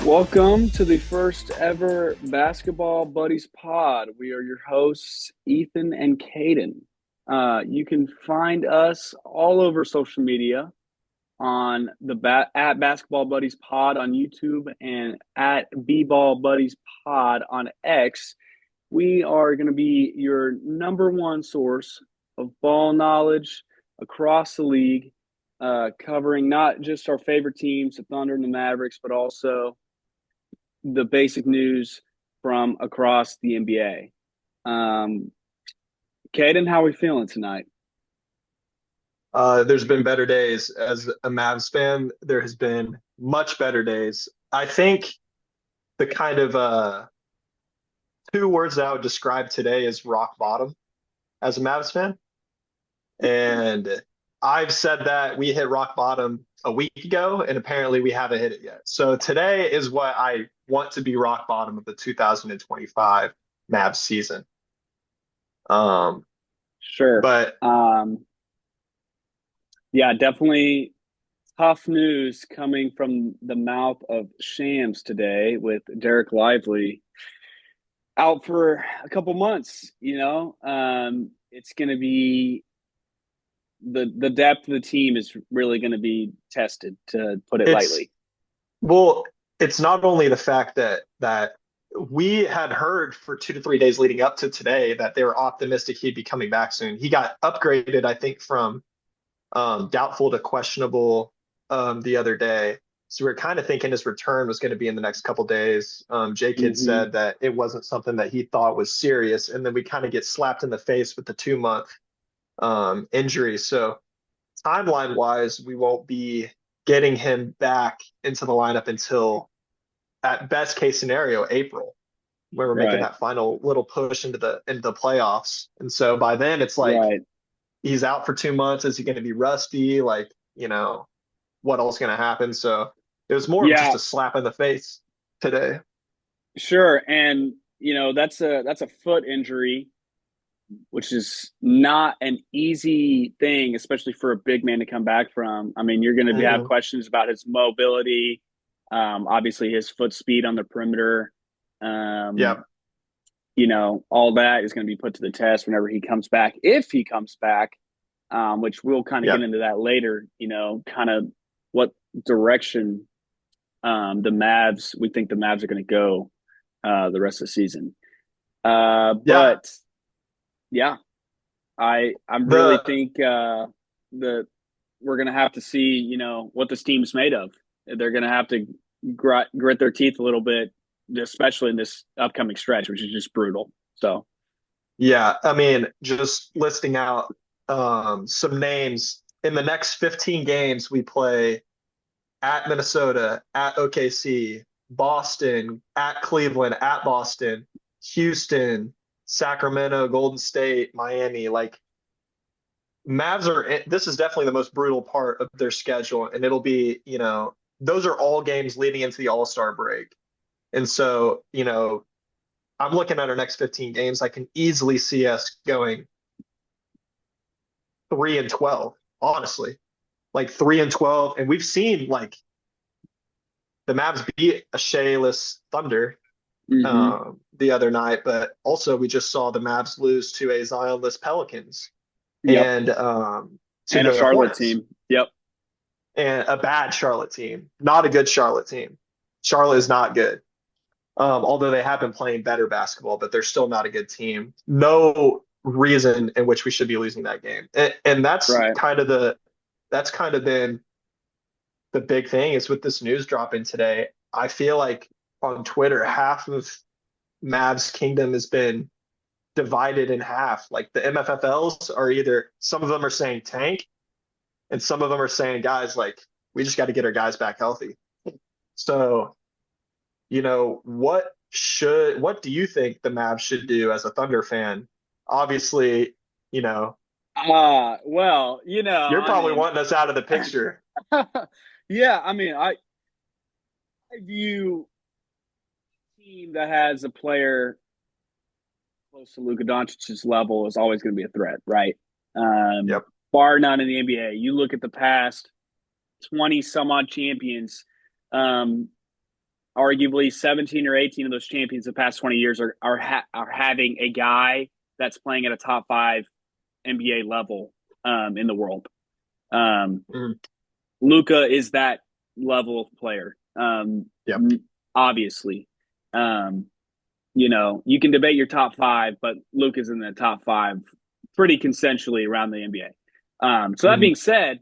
Welcome to the first ever Basketball Buddies pod. We are your hosts, Ethan and Caden. You can find us all over social media on at Basketball Buddies Pod on YouTube and at B-Ball Buddies Pod on X. We are going to be your number one source of ball knowledge across the league, covering not just our favorite teams, the Thunder and the Mavericks, but also the basic news from across the NBA. Caden, how are we feeling tonight? There's been better days. As a Mavs fan, there has been much better days. I think the kind of two words that I would describe today is rock bottom as a Mavs fan. And I've said that we hit rock bottom a week ago, and apparently we haven't hit it yet. So today is what I want to be rock bottom of the 2025 Mavs season. Sure. But Yeah, definitely tough news coming from the mouth of Shams today with Derek Lively out for a couple months. It's going to be the depth of the team is really going to be tested, to put it it's lightly. well, it's not only the fact that we had heard for 2 to 3 days leading up to today that they were optimistic he'd be coming back soon. He got upgraded, I think, from doubtful to questionable the other day. So we are kind of thinking his return was going to be in the next couple days. Jake had Mm-hmm. said that it wasn't something that he thought was serious, and then we kind of get slapped in the face with the 2 month injury. So timeline wise, we won't be getting him back into the lineup until, at best case scenario, April, where we're making Right. that final little push into the playoffs. And so by then, it's like Right. he's out for 2 months. Is he going to be rusty? Like, what else going to happen? So it was more of just Yeah, a slap in the face today. sure. And that's a foot injury, which is not an easy thing, especially for a big man to come back from. I mean, you're going to have Mhm. questions about his mobility, obviously his foot speed on the perimeter. Um, Yeah. all that is going to be put to the test whenever he comes back, if he comes back, which we'll kind of get Yeah. into that later, kind of what direction we think the Mavs are going to go the rest of the season. Yeah. But yeah, I'm really The think that we're gonna have to see, what this team's made of. They're gonna have to grit their teeth a little bit, especially in this upcoming stretch, which is just brutal. So Yeah, I mean, just listing out some names. In the next 15 games, we play at Minnesota, at OKC, Boston, at Cleveland, at Boston, Houston, Sacramento, Golden State, Miami. Like, this is definitely the most brutal part of their schedule. And it'll be, those are all games leading into the All-Star break. And so, I'm looking at our next 15 games. I can easily see us going 3-12, honestly, like 3-12. And we've seen like the Mavs beat a Shayless Thunder mm-hmm. the other night, but also we just saw the Mavs lose to a Zionless Pelicans Yep, and to and a the Charlotte Hornets team. Yep. and a bad Charlotte team, not a good Charlotte team. Charlotte is not good. Although they have been playing better basketball, but they're still not a good team. No reason in which we should be losing that game. And Right. that's kind of been the big thing is with this news dropping today. I feel like on Twitter, half of Mavs Kingdom has been divided in half. Like the MFFLs are either some of them are saying tank, and some of them are saying guys like we just got to get our guys back healthy. So, what do you think the Mavs should do as a Thunder fan? Obviously, you know, Well, you're I probably mean, wanting us out of the picture. yeah, I mean, I view a team that has a player close to Luka Doncic's level is always going to be a threat, right? Um, Yep. bar none in the NBA. You look at the past 20 some odd champions. Um, arguably 17 or 18 of those champions the past 20 years are having a guy that's playing at a top five NBA level in the world. Um, Mm, Luca is that level of player. yep. Obviously, um, you can debate your top five, but Luca's in the top five pretty consensually around the NBA. So that Mm, being said,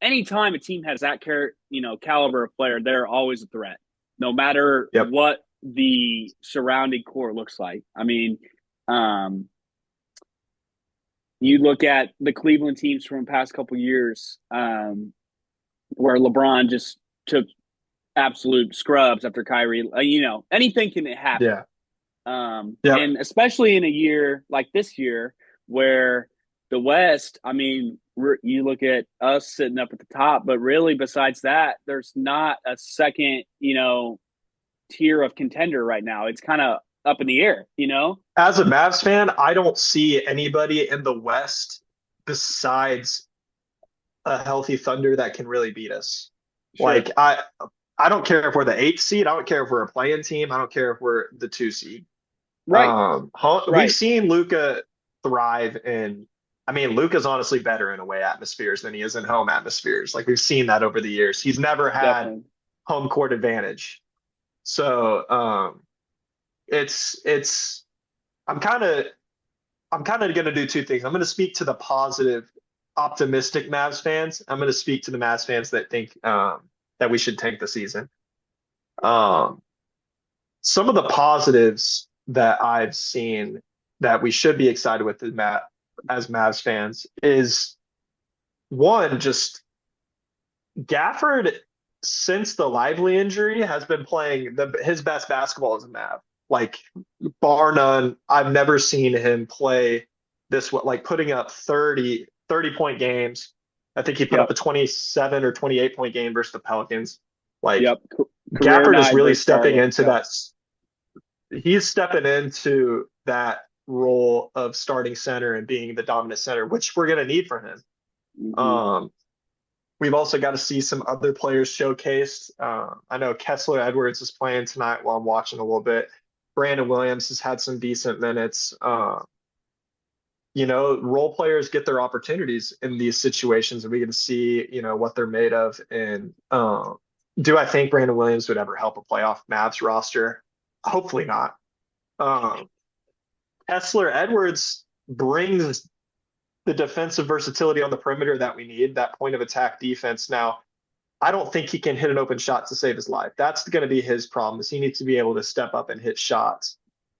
anytime a team has that caliber of player, they're always a threat, no matter yep. what the surrounding core looks like. I mean, um, you look at the Cleveland teams from the past couple years, where LeBron just took absolute scrubs after Kyrie. Anything can happen. Yeah. Yep. And especially in a year like this year, where the West, I mean, you look at us sitting up at the top, but really, besides that, there's not a second, tier of contender right now. It's kind of up in the air. As a Mavs fan, I don't see anybody in the West besides a healthy Thunder that can really beat us. Sure. Like I don't care if we're the eighth seed. I don't care if we're a playing team. I don't care if we're the two seed. Right. We've Right. seen Luca thrive in. I mean, Luca's honestly better in away atmospheres than he is in home atmospheres. Like we've seen that over the years. He's never had Definitely. home court advantage. So it's I'm kind of I'm kind of going to do two things. I'm going to speak to the positive, optimistic Mavs fans. I'm going to speak to the Mavs fans that think that we should tank the season. Um, some of the positives that I've seen that we should be excited with as Mavs fans is one, just Gafford since the Lively injury has been playing his best basketball as a Mav. Like bar none, I've never seen him play this like putting up 30 point games. I think he put up Yep. a 27 or 28 point game versus the Pelicans. Like Yep. Career Gafford is night really versus stepping Charlotte. into Yep. that. He's stepping into that role of starting center and being the dominant center, which we're going to need from him. Mm-hmm. Um, we've also got to see some other players showcased. I know Kessler Edwards is playing tonight while I'm watching a little bit. Brandon Williams has had some decent minutes. Role players get their opportunities in these situations, and we can see, what they're made of. And do I think Brandon Williams would ever help a playoff Mavs roster? Hopefully not. Um, Kessler Edwards brings the defensive versatility on the perimeter that we need, that point of attack defense. Now, I don't think he can hit an open shot to save his life. That's going to be his problem. Is he needs to be able to step up and hit shots.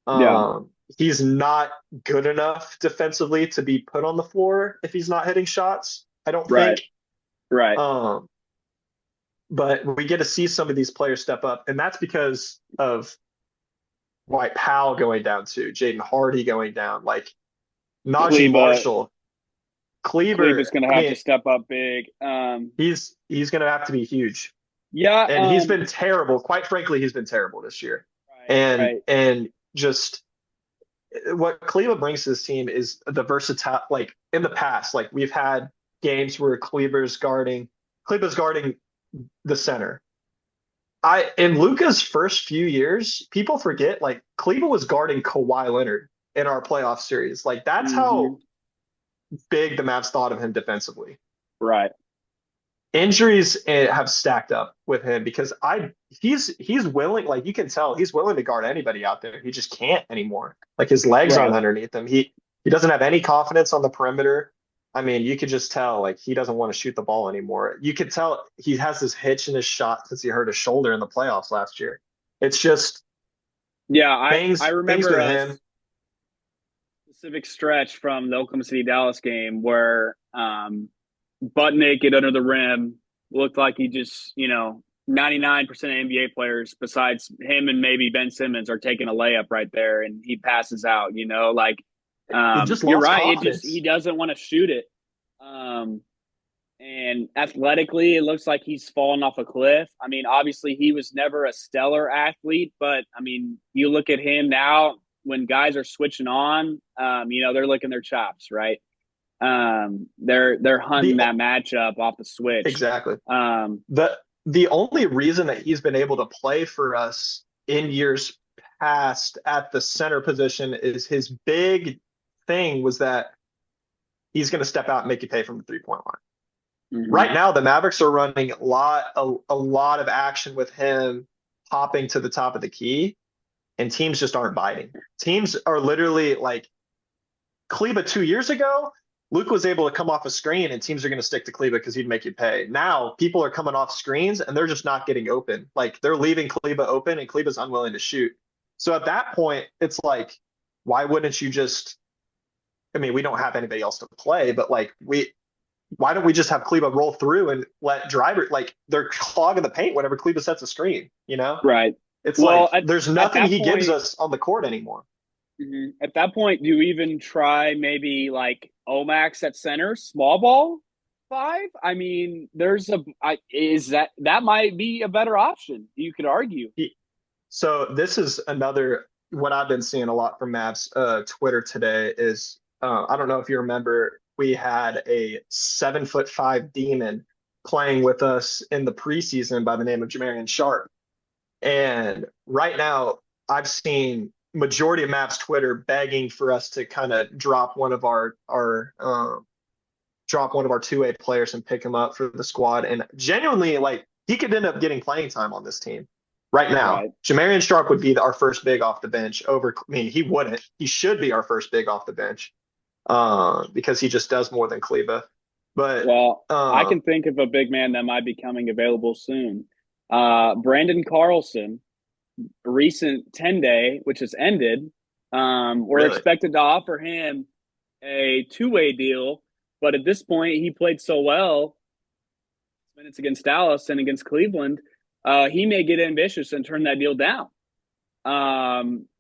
Yeah. He's not good enough defensively to be put on the floor if he's not hitting shots. I don't Right. think. Right. Um, but we get to see some of these players step up, and that's because of White Powell going down too, Jaden Hardy going down, like Najee Kleba. Marshall, Kleber. Kleber's going to I have to mean, step up big. he's going to have to be huge. Yeah. And he's been terrible. Quite frankly, he's been terrible this year. Right. And Right. and just what Cleveland brings to this team is the versatile. Like in the past, like we've had games where Kleber's guarding the center. I in Luca's first few years, people forget like Cleveland was guarding Kawhi Leonard in our playoff series. Like that's Mm-hmm. how big the Mavs thought of him defensively. Right. Injuries have stacked up with him because he's willing, like you can tell he's willing to guard anybody out there. He just can't anymore. Like his legs aren't Right. underneath him. He doesn't have any confidence on the perimeter. I mean, you could just tell like he doesn't want to shoot the ball anymore. You could tell he has this hitch in his shot because he hurt his shoulder in the playoffs last year. It's just Yeah. I things remember with a him. specific stretch from the Oklahoma City Dallas game where butt naked under the rim looked like he just 99% of NBA players besides him and maybe Ben Simmons are taking a layup right there and he passes out, like He just you're lost right. It just he confidence. doesn't want to shoot it. Um and athletically it looks like he's fallen off a cliff. I mean, obviously he was never a stellar athlete, but I mean, you look at him now when guys are switching on, they're licking their chops, right? They're hunting The that matchup off the switch. Exactly. Um, The the only reason that he's been able to play for us in years past at the center position is his big thing was that he's going to step out and make you pay from the 3-point line. Hmm. Right now, the Mavericks are running a lot of action with him popping to the top of the key, and teams just aren't biting. Teams are literally like Kleba 2 years ago. Luke was able to come off a screen, and teams are going to stick to Kleba because he'd make you pay. Now people are coming off screens, and they're just not getting open. Like they're leaving Kleba open, and Kleba's unwilling to shoot. So at that point, it's like, why wouldn't you just? I mean, we don't have anybody else to play, but like why don't we just have Kleba roll through and let driver like they're clogging the paint whenever Kleba sets a screen, you know? Right. It's Well, like there's at nothing that he gives point, us on the court anymore. at that point, do you even try maybe like Omax at center, small ball five? I mean, is that might be a better option? You could argue. So this is another what I've been seeing a lot from Mavs Twitter today is I don't know if you remember we had a 7'5" demon playing with us in the preseason by the name of Jamarian Sharp. And right now, I've seen majority of Mavs Twitter begging for us to kind of drop one of our 2A players and pick him up for the squad. And genuinely, like he could end up getting playing time on this team right now. Right. Jamarian Sharp would be our first big off the bench over. I mean, he wouldn't. He should be our first big off the bench because he just does more than Kleba. But Well, I uh, can think of a big man that might be coming available soon. Brandon Carlson, recent 10-day, which has ended. We're really, expected to offer him a two-way deal, but at this point, he played so well minutes against Dallas and against Cleveland. He may get ambitious and turn that deal down.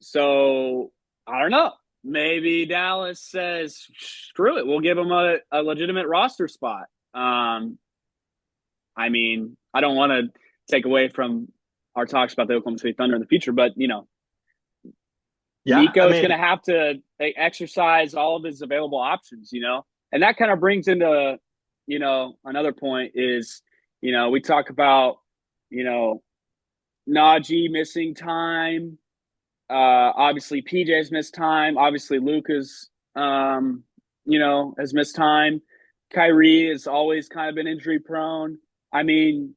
So I don't know. Maybe Dallas says, screw it, we'll give him a legitimate roster spot. I mean, I don't want to take away from our talks about the Oklahoma City Thunder in the future, but yeah. I Nico is going mean, to have to exercise all of his available options, and that kind of brings into, another point is, we talk about, you know, Najee missing time. Obviously, PJ's missed time. Obviously, Luka's, has missed time. Kyrie has always kind of been injury prone. I mean,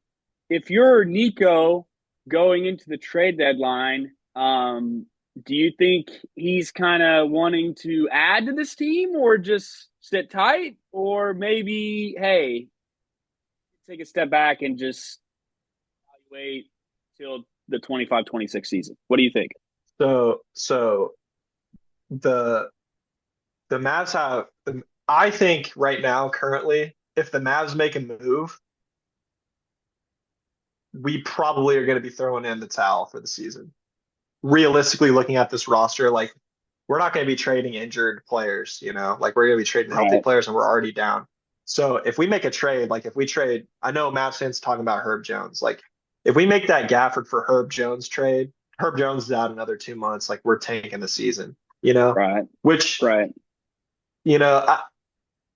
if you're Nico going into the trade deadline, do you think he's kind of wanting to add to this team or just sit tight? Or maybe, hey, take a step back and just wait till the 25-26 season? What do you think? so the the Mavs have. I think right now, currently, if the Mavs make a move, we probably are going to be throwing in the towel for the season. Realistically, looking at this roster, like we're not going to be trading injured players, like we're going to be trading healthy Right. players and we're already down. So if we make a trade, like if we trade, I know Mavs fans talking about Herb Jones. Like if we make that Gafford for Herb Jones trade, Herb Jones is out another 2 months. Like we're tanking the season, Right. which, Right. you know,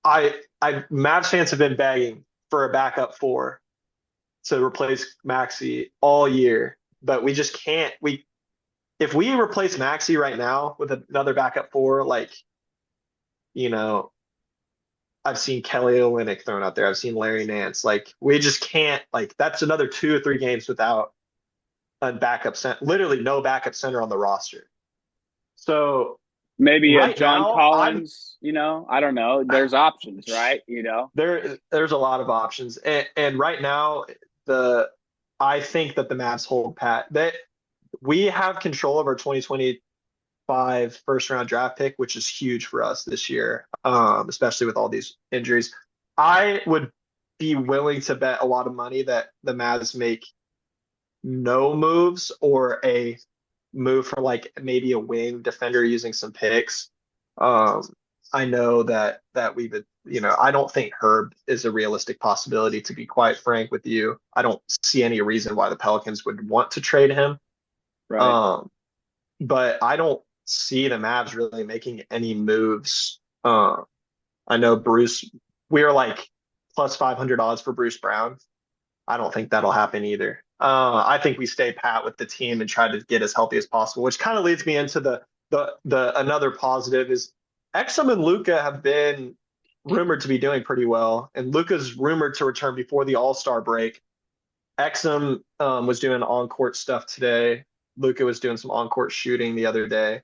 Mavs fans have been begging for a backup four to replace Maxi all year, but we just can't. If we replace Maxi right now with another backup four, like you know, I've seen Kelly Olynyk thrown out there. I've seen Larry Nance. Like we just can't. Like that's another 2 or 3 games without a backup center. Literally no backup center on the roster. So Maybe a right John now, Collins, I don't know. There's options, right? there's a lot of options, and right now the I think that the Mavs hold pat. That we have control of our 2025 first round draft pick, which is huge for us this year, especially with all these injuries. I would be willing to bet a lot of money that the Mavs make no moves or a move for like maybe a wing defender using some picks. Um, I know that I don't think Herb is a realistic possibility, to be quite frank with you. I don't see any reason why the Pelicans would want to trade him. Right. Um, but I don't see the Mavs really making any moves. I know we are like plus 500 odds for Bruce Brown. I don't think that'll happen either. I think we stay pat with the team and try to get as healthy as possible, which kind of leads me into the another positive is Exum and Luca have been rumored to be doing pretty well, and Luca's rumored to return before the All-Star break. Exum was doing on-court stuff today. Luca was doing some on-court shooting the other day.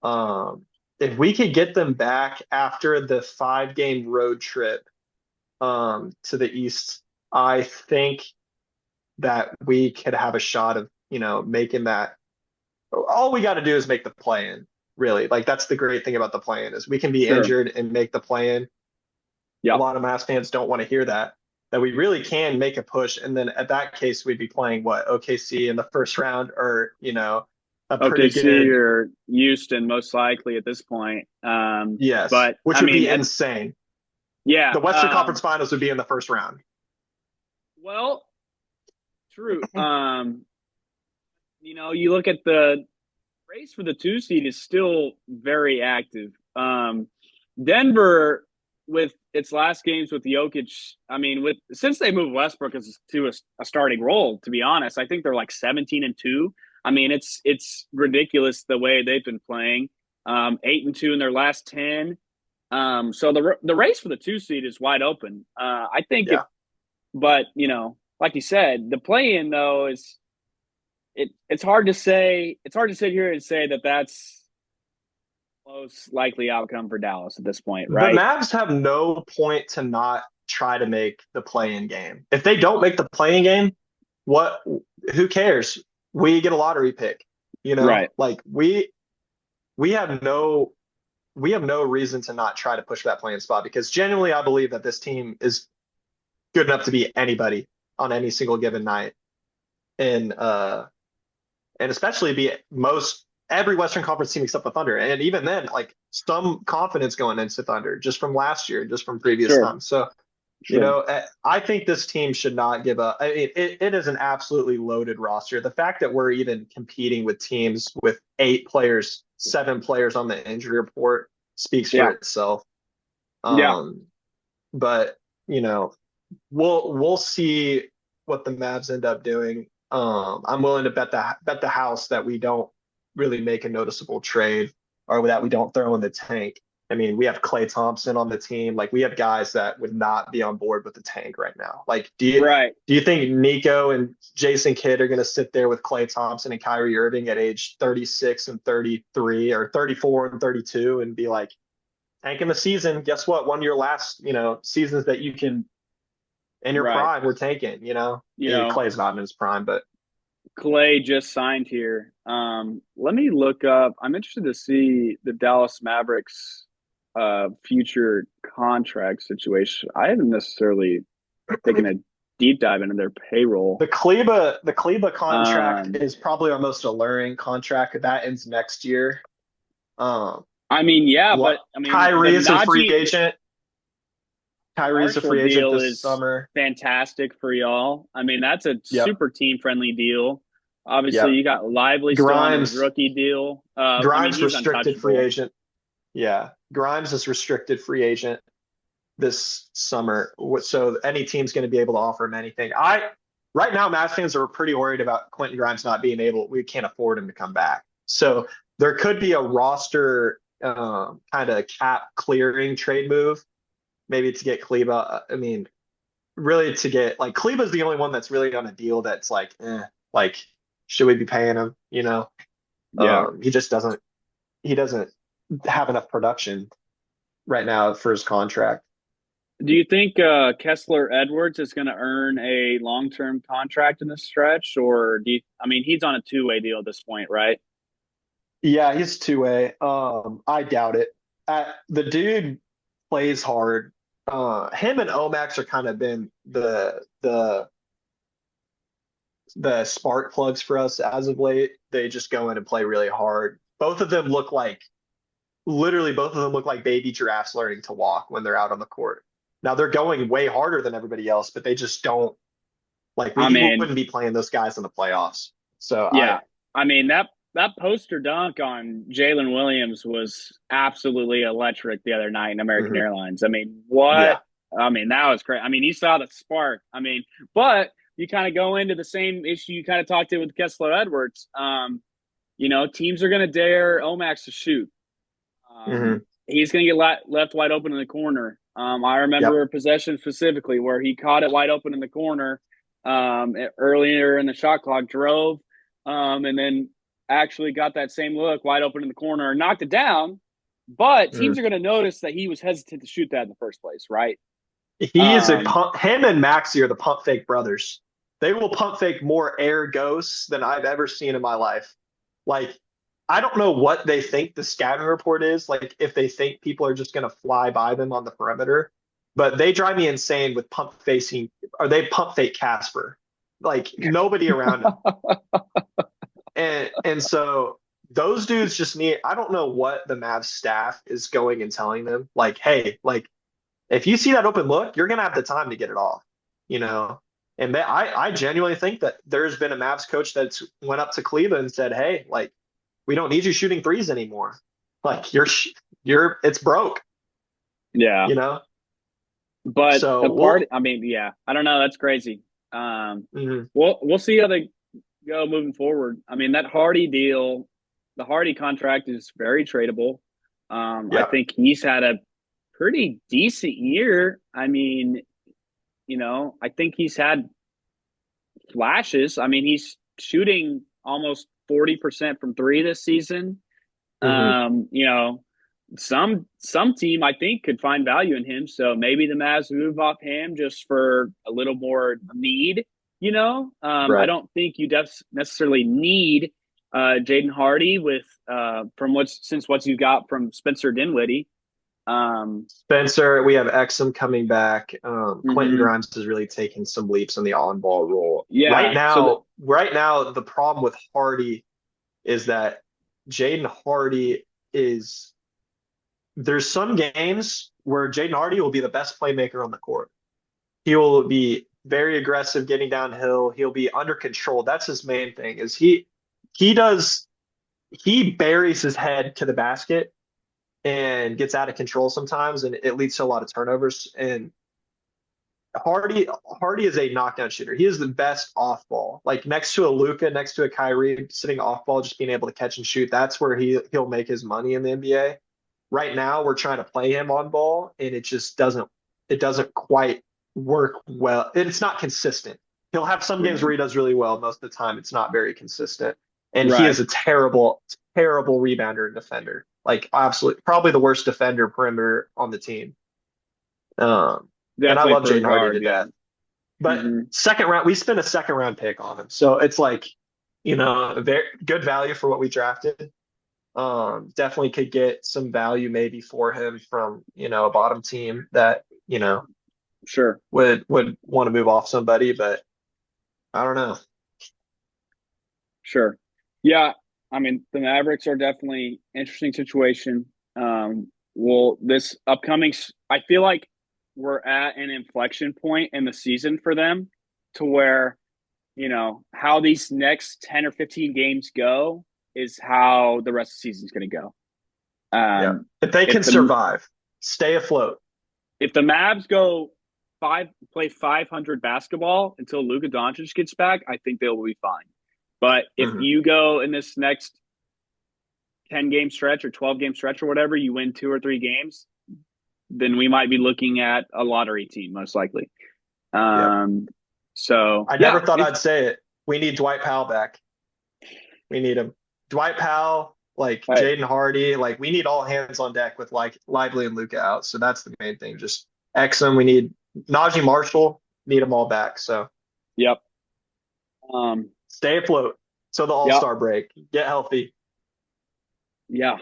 Um, if we could get them back after the 5-game road trip to the East, I think that we could have a shot of, making that. All we got to do is make the play in, really. Like that's the great thing about the play in is we can be Sure. injured and make the play in. A Yep. lot of Mavs fans don't want to hear that we really can make a push. And then at that case, we'd be playing what OKC in the first round or, a pretty OKC good, or Houston, most likely at this point. yes, But which I would mean, be insane. yeah. The Western Conference Finals would be in the first round. Well, true. You look at the race for the 2 seed is still very active. Denver with its last games with Jokic, I mean, with since they moved Westbrook to a starting role, to be honest, I think they're like 17-2. I mean, it's ridiculous the way they've been playing. 8-2 in their last 10. So the race for the 2 seed is wide open. I think Yeah. but like you said, the play in though is it's hard to say. It's hard to sit here and say that that's most likely outcome for Dallas at this point, The right? Mavs have no point to not try to make the play-in game. If they don't make the play-in game, what who cares? We get a lottery pick. Right. Like we have no reason to not try to push that play-in spot because genuinely I believe that this team is good enough to beat anybody on any single given night. And especially be most every Western Conference team except the Thunder. And even then, like some confidence going into Thunder just from last year, just from previous Sure. times. So, Sure. I think this team should not give up. I mean, it is an absolutely loaded roster. The fact that we're even competing with teams with 8 players, 7 players on the injury report speaks for Yeah. itself. Yeah. Um, but you know, we'll see what the Mavs end up doing. I'm willing to bet the house that we don't really make a noticeable trade or that we don't throw in the tank. I mean, we have Klay Thompson on the team. Like we have guys that would not be on board with the tank right now. Like, Right. do you think Nico and Jason Kidd are going to sit there with Klay Thompson and Kyrie Irving at age 36 and 33 or 34 and 32 and be like, tanking the season? Guess what? One of your last, seasons that you can in your Right. prime, we're taking, You know, Clay's not in his prime, but Clay just signed here. Let me look up. I'm interested to see the Dallas Mavericks future contract situation. I haven't necessarily taken a deep dive into their payroll. the Kleba contract Um, is probably our most alluring contract. That ends next year. Um, I mean, yeah, what but I mean the Kyrie is a free Najee agent. Kyrie's a Marshall free agent deal this is summer. fantastic for y'all. I mean, that's a Yep. super team friendly deal. Obviously, Yep. you got Lively still on his Grimes, rookie deal. I mean, Grimes he's restricted free untouchable. agent. Yeah. Grimes is restricted free agent this summer. So any team's going to be able to offer him anything. Right now, Mavs fans are pretty worried about Quentin Grimes not being able. We can't afford him to come back. So there could be a roster kind of cap clearing trade move, maybe to get Kleba. I mean, really to get like Kleba's the only one that's really on a deal that's like, like should we be paying him? Yeah. He just doesn't. He doesn't have enough production right now for his contract. Do you think Kessler Edwards is going to earn a long term contract in this stretch, or I mean, he's on a 2-way deal at this point, right? Yeah, he's 2-way. I doubt it. The dude plays hard. Him and Omax are kind of been the spark plugs for us as of late. They just go in and play really hard. Both of them look like baby giraffes learning to walk when they're out on the court. Now they're going way harder than everybody else, but they just don't like I we mean, wouldn't be playing those guys in the playoffs. So yeah. I mean that poster dunk on Jalen Williams was absolutely electric the other night in American mhm. Airlines. I mean, what? Yeah. I mean, that was great. I mean, you saw the spark. I mean, but you kind of go into the same issue you kind of talked to with Kessler Edwards. Teams are going to dare Omax to shoot. Hmm. He's going to get left wide open in the corner. I remember Yep. a possession specifically where he caught it wide open in the corner earlier in the shot clock, drove, and then actually got that same look wide open in the corner and knocked it down. But Hmm. teams are going to notice that he was hesitant to shoot that in the first place, right? He is a Um, pump. Him and Maxi are the pump fake brothers. They will pump fake more air ghosts than I've ever seen in my life. Like, I don't know what they think the scouting report is. Like, if they think people are just going to fly by them on the perimeter, but they drive me insane with pump facing, or they pump fake Casper. Like, nobody around him. And so those dudes just need, I don't know what the Mavs staff is going and telling them. Like, hey, like, if you see that open look, you're gonna have the time to get it off, you know. And I genuinely think that there's been a Mavs coach that's went up to Cleveland and said, "Hey, like we don't need you shooting threes anymore. Like it's broke, yeah, you know." but the So part, I mean, yeah, I don't know. That's crazy. mhm, We'll see how they go moving forward. I mean, that Hardy deal, the Hardy contract is very tradable. I yeah, think he's had a pretty decent year. I mean, I think he's had flashes. I mean, he's shooting almost 40% from three this season. mhm, Um, you know, some team I think could find value in him. So maybe the Mavs move off him just for a little more need. I right. don't think you necessarily need Jaden Hardy with from what you got from Spencer Dinwiddie. Um, Spencer, we have Exum coming back. Quentin mhm. Grimes has really taken some leaps in the on-ball role. Yeah. So Right now, the problem with Hardy is that Jaden Hardy is there's some games where Jaden Hardy will be the best playmaker on the court. He will be very aggressive getting downhill. He'll be under control. That's his main thing is he does he buries his head to the basket and gets out of control sometimes and it leads to a lot of turnovers. And Hardy is a knockdown shooter. He is the best off ball. Like next to a Luka, next to a Kyrie, sitting off ball, just being able to catch and shoot. That's where he'll make his money in the NBA. Right now, we're trying to play him on ball, and it doesn't quite work well. It's not consistent. He'll have some games where he does really well. Most of the time, it's not very consistent. And he right, is a terrible, terrible rebounder and defender. Like absolutely, probably the worst defender perimeter on the team. And I definitely love for a Jaden Hardy guard. to Yeah. death. But Hmm. second round, we spent a second round pick on him. So it's like, very good value for what we drafted. Definitely could get some value maybe for him from, a bottom team that, Sure. would want to move off somebody, but I don't know. Sure. Yeah. I mean, the Mavericks are definitely interesting situation. This I feel like we're at an inflection point in the season for them to where, how these next 10 or 15 games go is how the rest of the season is going to go. Yeah. Um, If they if can the, survive, stay afloat. if the Mavs go play 500 basketball until Luka Doncic gets back, I think they will be fine. But if Hmm. you go in this next 10-game stretch or 12-game stretch or whatever, you win two or three games, then we might be looking at a lottery team most likely. Yep. Um, so I never yeah, thought I'd say it. We need Dwight Powell back. We need him. Dwight Powell, like hey, Jaden Hardy, like we need all hands on deck with like Lively and Luca out. So that's the main thing. Just Exum, we need Najee Marshall, need them all back. So yep, um, stay afloat. So the All yep, Star break, get healthy. yeah.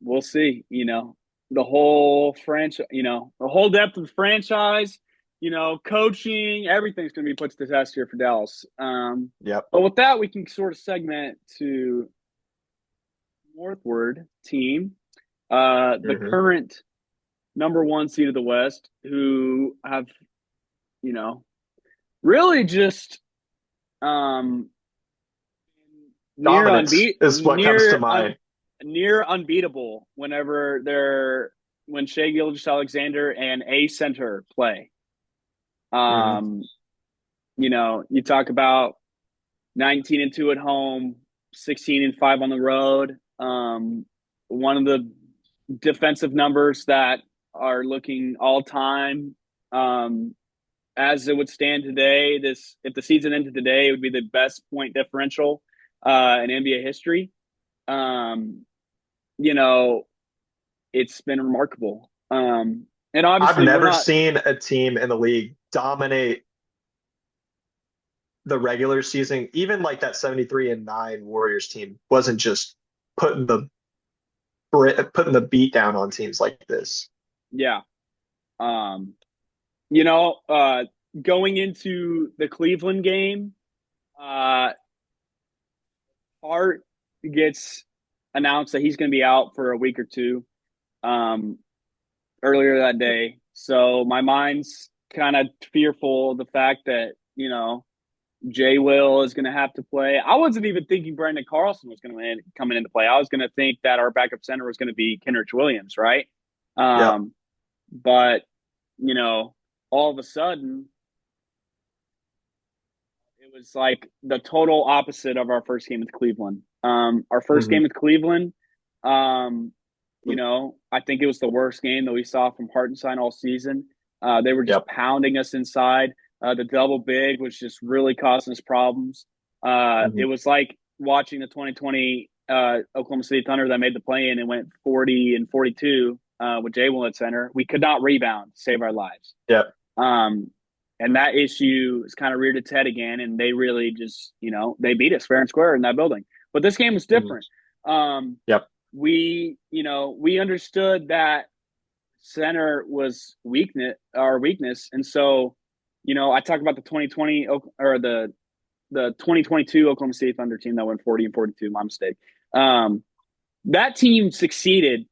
We'll see. The whole franchise. The whole depth of the franchise. Coaching, everything's going to be put to the test here for Dallas. Yep. But with that, we can sort of segment to northward team. The Hmm. current number one seed of the West, who have, you know, really just um, near Dominance unbeat is what comes to near un, mind. near unbeatable whenever when Shea Gilgeous Alexander and a center play. Hmm. Um, You talk about 19-2 at home, 16-5 on the road. One of the defensive numbers that are looking all time. As it would stand today, this if the season ended today, it would be the best point differential in NBA history. Um, you know, it's been remarkable. And I've obviously, we're never not. seen a team in the league dominate the regular season. Even like that 73-9 Warriors team wasn't just putting the putting the beat down on teams like this. Yeah. Um, you know, uh, Going into the Cleveland game, uh, Hart gets announced that he's going to be out for a week or two um, earlier that day. So my mind's kind of fearful of the fact that, Jay Will is going to have to play. I wasn't even thinking Brandon Carlson was going to come into play. I was going to think that our backup center was going to be Kenrich Williams, right? Yep. Um, but, you know, all of a sudden, it was like the total opposite of our first game with Cleveland. Our first Hmm. game with Cleveland, um, I think it was the worst game that we saw from Hartenstein all season. They were just Yep. pounding us inside. The double big was just really causing us problems. Hmm. It was like watching the 2020 Oklahoma City Thunder that made the play in and went 40-42 with Jay Will at center. We could not rebound to save our lives. Yep. Um, and that issue is kind of reared its head again, and they really just, they beat us fair and square in that building. But this game was Hmm. different. Um, Yep. we understood that center was our weakness, and so, I talk about the 2020 or the 2022 Oklahoma City Thunder team that went 40-42. My mistake. Um, that team succeeded,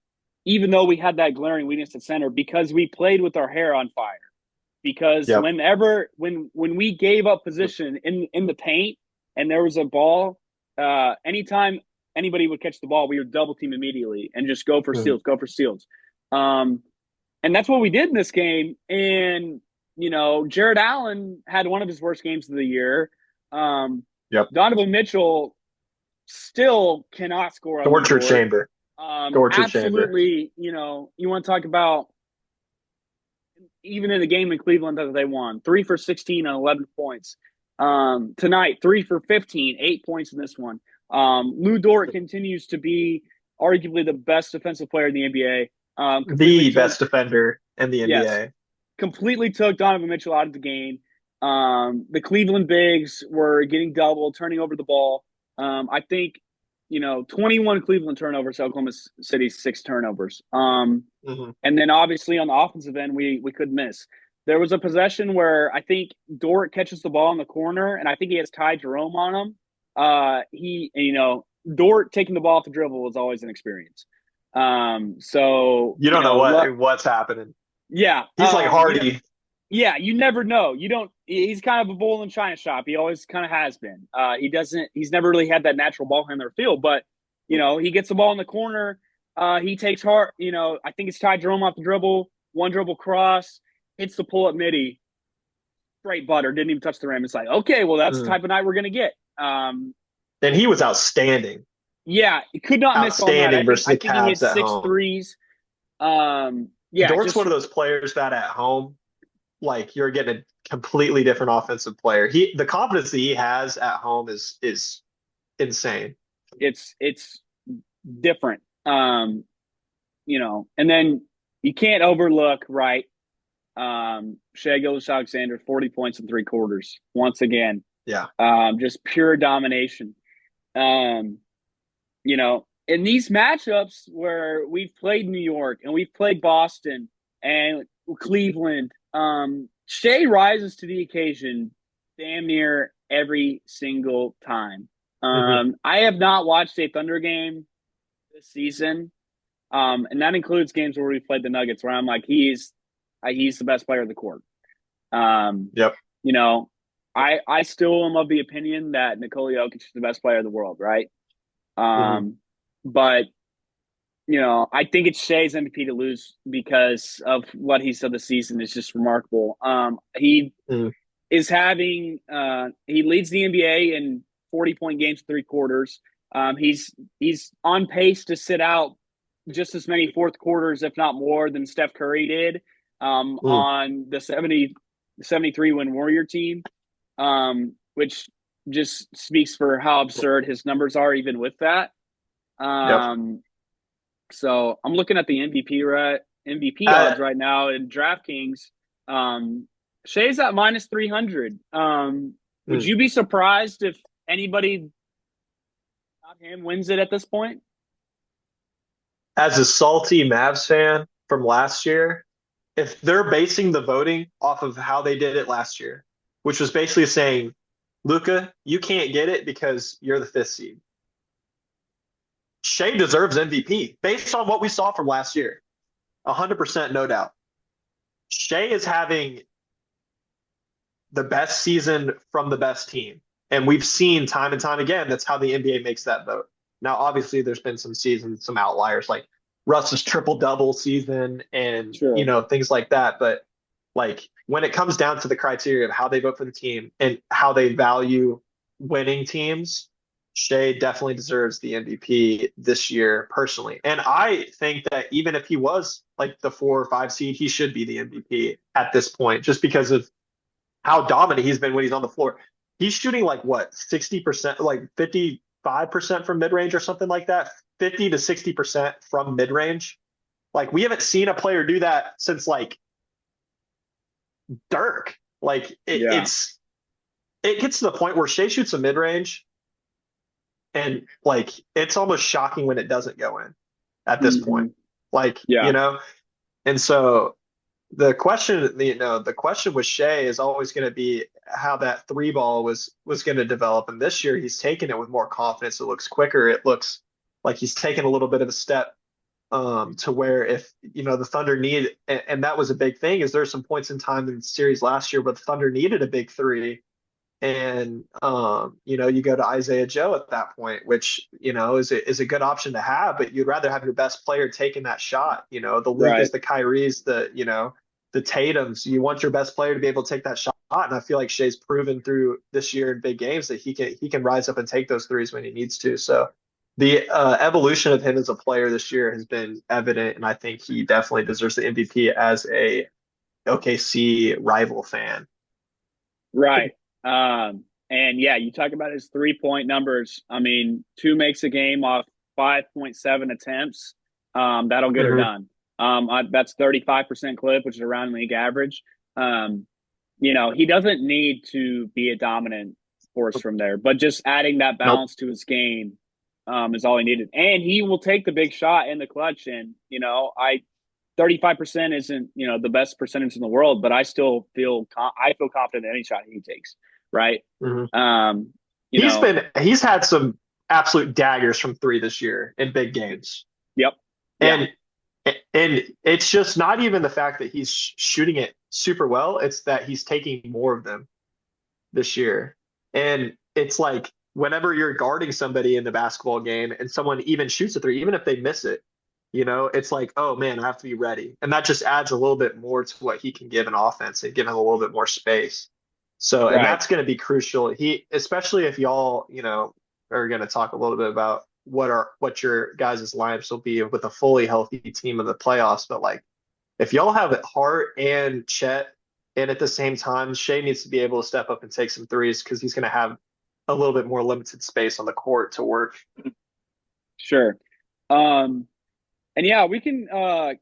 even though we had that glaring weakness at center, because we played with our hair on fire. Because Yep. when we gave up position in the paint and there was a ball, anytime anybody would catch the ball, we would double team immediately and just go for Hmm. steals, go for steals. Um, and that's what we did in this game. And Jared Allen had one of his worst games of the year. Um, Yep. Donovan Mitchell still cannot score on Lou Torture Dort. chamber. Torture chamber. Absolutely, you want to talk about even in the game in Cleveland that they won, 3 for 16 and 11 points. Tonight, 3 for 15, 8 points in this one. Lou Dort continues to be arguably the best defensive player in the NBA. Completely The took, best defender in the yes, NBA. completely took Donovan Mitchell out of the game. The Cleveland Bigs were getting double, turning over the ball. I think, 21 Cleveland turnovers, Oklahoma City's 6 turnovers. Hmm. And then obviously on the offensive end, we could miss. There was a possession where I think Dort catches the ball in the corner, and I think he has Ty Jerome on him. Dort taking the ball off the dribble was always an experience. So You don't know what's happening. yeah, He's like Hardy. yeah, you never know. You don't. He's kind of a bull in China shop. He always kind of has been. He doesn't. He's never really had that natural ball handler feel. But he gets the ball in the corner. He takes hard. I think it's Ty Jerome off the dribble. One dribble cross, hits the pull up midi. Straight butter. Didn't even touch the rim. It's like, okay, well, that's the Mm. type of night we're gonna get. And he was outstanding. Yeah, he could not miss all night. Outstanding versus I the think he hit Cavs at six home. threes. Yeah, Dort's just one of those players that at home, like you're getting a completely different offensive player. The confidence that he has at home is insane. it's different. And then you can't overlook, right? Shai Gilgeous-Alexander, 40 points in 3 quarters. Once again, Yeah. just pure domination. Um, in these matchups where we've played New York and we've played Boston and Cleveland, Shai rises to the occasion damn near every single time. Hmm. I have not watched a Thunder game this season, and that includes games where we played the Nuggets, where I'm like, he's the best player of the court. Um, Yep. you know, I still am of the opinion that Nikola Jokic is the best player in the world, right? Hmm. But I think it's Shai's MVP to lose because of what he's done this season is just remarkable. He Hmm. is having he leads the NBA in 40-point games, three quarters. He's on pace to sit out just as many fourth quarters, if not more, than Steph Curry did Mm, on the 73 win Warrior team, which just speaks for how absurd his numbers are, even with that. yep. Um, so I'm looking at the MVP Uh, odds right now in DraftKings. Um, Shea's at minus 300. Would mm. you be surprised if anybody not him wins it at this point? As a salty Mavs fan from last year, if they're basing the voting off of how they did it last year, which was basically saying, Luca, you can't get it because you're the fifth seed. Shea deserves MVP based on what we saw from last year. 100% no doubt. Shea is having the best season from the best team. And we've seen time and time again, that's how the NBA makes that vote. Now, obviously, there's been some seasons, some outliers like Russ's triple double season and, Sure. things like that. But like when it comes down to the criteria of how they vote for the team and how they value winning teams, Shea definitely deserves the MVP this year personally. And I think that even if he was like the 4 or 5 seed, he should be the MVP at this point, just because of how dominant he's been when he's on the floor. He's shooting like what, 60%, like 55% from mid range or something like that, 50 to 60% from mid range. Like we haven't seen a player do that since like Dirk. Like Yeah. it gets to the point where Shea shoots a mid range and like it's almost shocking when it doesn't go in at this point. Hmm. Like, Yeah. and so the question with Shea is always going to be how that three ball was going to develop. And this year he's taken it with more confidence. It looks quicker. It looks like he's taken a little bit of a step to where if the Thunder need, and that was a big thing, is there's some points in time in the series last year where the Thunder needed a big three. And you go to Isaiah Joe at that point, which is a good option to have, but you'd rather have your best player taking that shot. The Right. Lucas, the Kyries, the Tatums. You want your best player to be able to take that shot, and I feel like Shea's proven through this year in big games that he can rise up and take those threes when he needs to. So the evolution of him as a player this year has been evident, and I think he definitely deserves the MVP as a OKC rival fan. Right. And yeah, you talk about his 3-point numbers. I mean, two makes a game off 5.7 attempts. That'll get her Hmm. done. That's 35% clip, which is around league average. Um, he doesn't need to be a dominant force from there, but just adding that Nope. balance to his game is all he needed. And he will take the big shot in the clutch. And, 35% isn't, the best percentage in the world, but I still feel confident in any shot he takes. Right. Hmm. Um, you know, He's had some absolute daggers from three this year in big games. yep. Yeah. And and it's just not even the fact that he's shooting it super well, it's that he's taking more of them this year. And it's like whenever you're guarding somebody in the basketball game and someone even shoots a three, even if they miss it, it's like, oh man, I have to be ready. And that just adds a little bit more to what he can give an offense and give him a little bit more space. So, and Right. that's going to be crucial. Especially if y'all, are going to talk a little bit about what your guys' lineups will be with a fully healthy team in the playoffs. But like, if y'all have Hart and Chet in at the same time, Shea needs to be able to step up and take some threes because he's going to have a little bit more limited space on the court to work. Sure. Um, and yeah, we can kind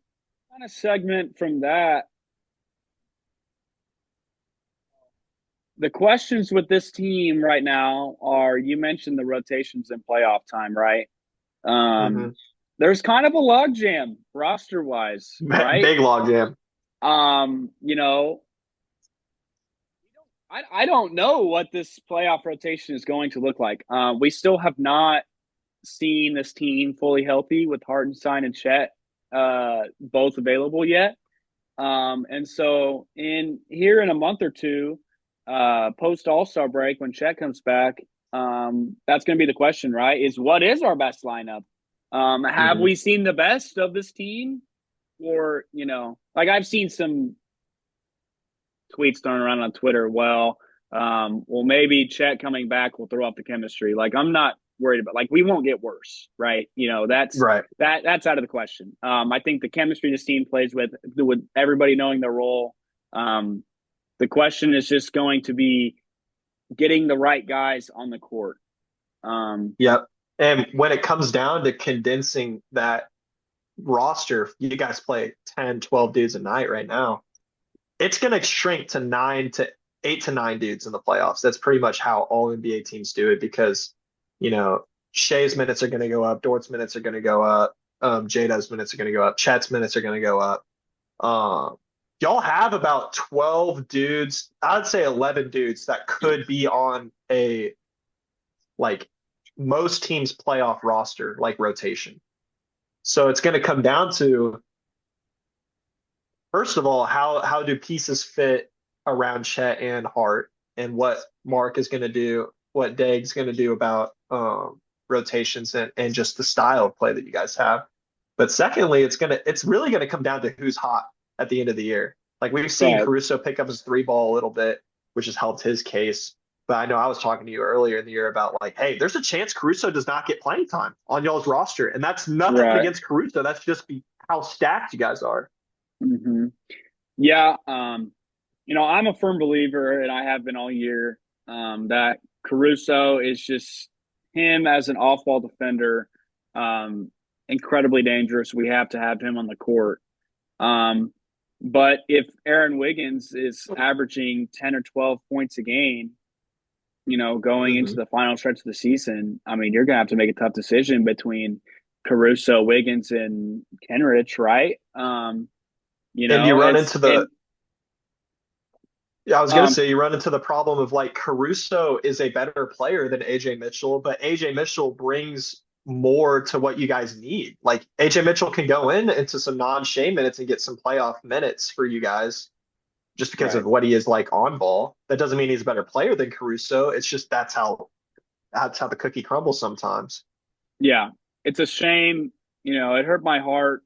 of segment from that. The questions with this team right now are you mentioned the rotations in playoff time, right? Hmm. There's kind of a logjam roster wise, right? Big log jam. Um, you know, I don't know what this playoff rotation is going to look like. We still have not seen this team fully healthy with Hartenstein and Chet both available yet. And so in a month or two, post All-Star break when Chet comes back, that's going to be the question, right? Is what is our best lineup? Have Hmm. we seen the best of this team? Or, like I've seen some tweets thrown around on Twitter. Well, maybe Chet coming back will throw up the chemistry. Like I'm not worried about. Like we won't get worse, right? That's Right. that's out of the question. I think the chemistry this team plays with everybody knowing their role. Um, the question is just going to be getting the right guys on the court. Um, Yep. And when it comes down to condensing that roster, you guys play 10, 12 dudes a night right now. It's going to shrink to 8 to 9 dudes in the playoffs. That's pretty much how all NBA teams do it because, you know, Shea's minutes are going to go up, Dort's minutes are going to go up, Jada's minutes are going to go up, Chet's minutes are going to go up. Y'all have about 12 dudes, I'd say 11 dudes that could be on a like most teams' playoff roster, like rotation. So it's going to come down to, first of all, how do pieces fit around Chet and Hart, and what Mark is going to do, what Daig's going to do about rotations and just the style of play that you guys have. But secondly, it's really gonna come down to who's hot at the end of the year. Like we've seen right, Caruso pick up his three ball a little bit, which has helped his case. But I know I was talking to you earlier in the year about like, hey, there's a chance Caruso does not get playing time on y'all's roster, and that's nothing right. against Caruso. That's just how stacked you guys are. Mm-hmm. Yeah. I'm a firm believer, and I have been all year, that Caruso is just him as an off-ball defender, um, incredibly dangerous. We have to have him on the court. Um, but if Aaron Wiggins is averaging 10 or 12 points a game, going into Hmm. the final stretch of the season, I mean, you're going to have to make a tough decision between Caruso, Wiggins, and Kenrich, right? And you run it's into and the Yeah, I was gonna um, say you run into the problem of like Caruso is a better player than AJ Mitchell, but AJ Mitchell brings more to what you guys need. Like AJ Mitchell can go into some non-Shea minutes and get some playoff minutes for you guys just because of right. what he is like on ball. That doesn't mean he's a better player than Caruso. It's just that's how the cookie crumbles sometimes. Yeah, it's a shame. It hurt my heart.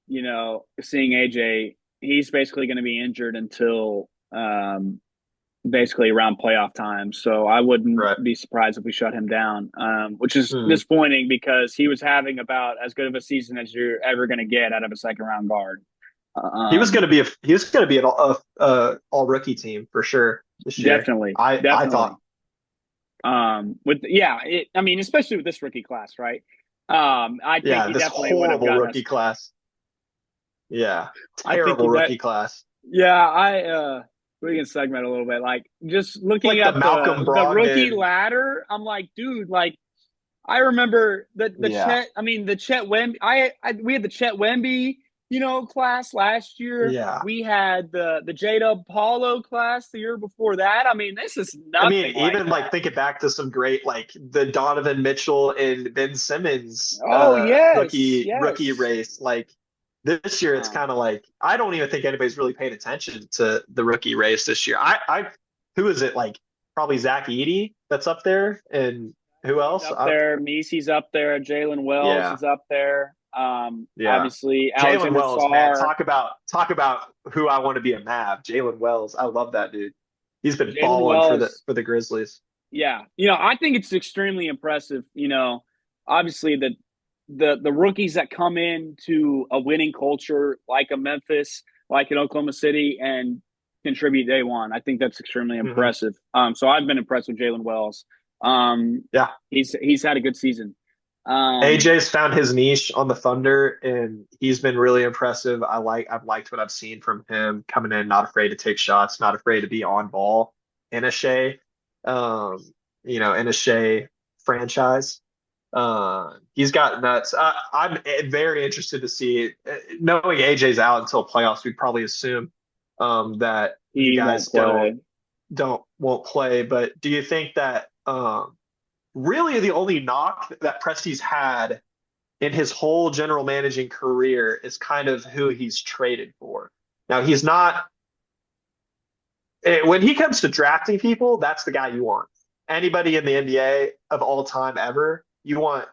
Seeing AJ, he's basically going to be injured until basically around playoff time. So I wouldn't Right. be surprised if we shut him down, which is Hmm. disappointing because he was having about as good of a season as you're ever going to get out of a second round guard. Um, He was gonna be an all rookie team for sure this year. Definitely, I thought. definitely. I mean, especially with this rookie class, right? I think Yeah, he this definitely would have horrible gotten rookie us. class. Yeah, I think terrible that rookie class. Yeah, we can segment a little bit. Like just looking Like the at Malcolm the rookie Brogdon. ladder, I'm like, dude, like I remember the Yeah, Chet. I mean, the Chet Wemby. We had the Chet Wemby, class last year. yeah. We had the J Dub Paulo class the year before that. I mean, this is I mean, nothing like even like that. thinking back to some great like the Donovan Mitchell and Ben Simmons Oh yes, rookie yes. race. Like this year, it's kind Um, of like I don't even think anybody's really paying attention to the rookie race this year. I who is it like? Probably Zach Edey that's up there, and who He's else? up there. Meesy's up there. Jalen Wells Yeah, is up there. yeah. Obviously, Jalen Alexander Wells, man, Sarr. talk about who I want to be a Mav. Jalen Wells, I love that dude. He's been Jalen balling for the Wells. for the Grizzlies. Yeah, I think it's extremely impressive. Obviously the rookies that come into a winning culture like a Memphis, like in Oklahoma City, and contribute day one. I think that's extremely Hmm. impressive. So I've been impressed with Jalen Wells. Um, Yeah, he's had a good season. Um, AJ's found his niche on the Thunder, and he's been really impressive. I've liked what I've seen from him coming in, not afraid to take shots, not afraid to be on ball in a Shea, um, in a Shea franchise. He's got nuts. I'm very interested to see. Knowing AJ's out until playoffs, we'd probably assume that you he guys won't play. don't won't play. But do you think that really the only knock that Presti's had in his whole general managing career is kind of who he's traded for? Now he's not when he comes to drafting people, that's the guy you want. Anybody in the NBA of all time ever, you want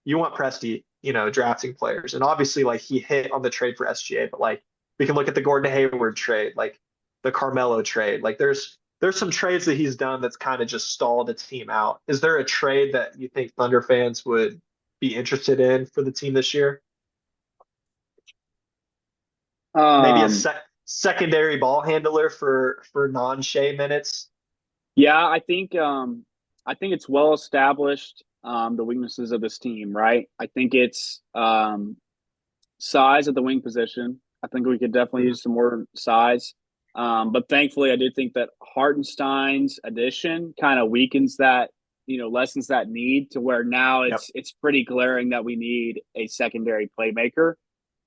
Presti, drafting players. And obviously, like he hit on the trade for SGA, but like we can look at the Gordon Hayward trade. Like the Carmelo trade. Like there's some trades that he's done that's kind of just stalled the team out. Is there a trade that you think Thunder fans would be interested in for the team this year? Maybe a Um, secondary ball handler for non-Shea minutes. yeah, I think it's well established the weaknesses of this team, right? I think it's size at the wing position. I think we could definitely Mhm. use some more size. But thankfully, I do think that Hartenstein's addition kind of weakens that, lessens that need to where now Yep. it's pretty glaring that we need a secondary playmaker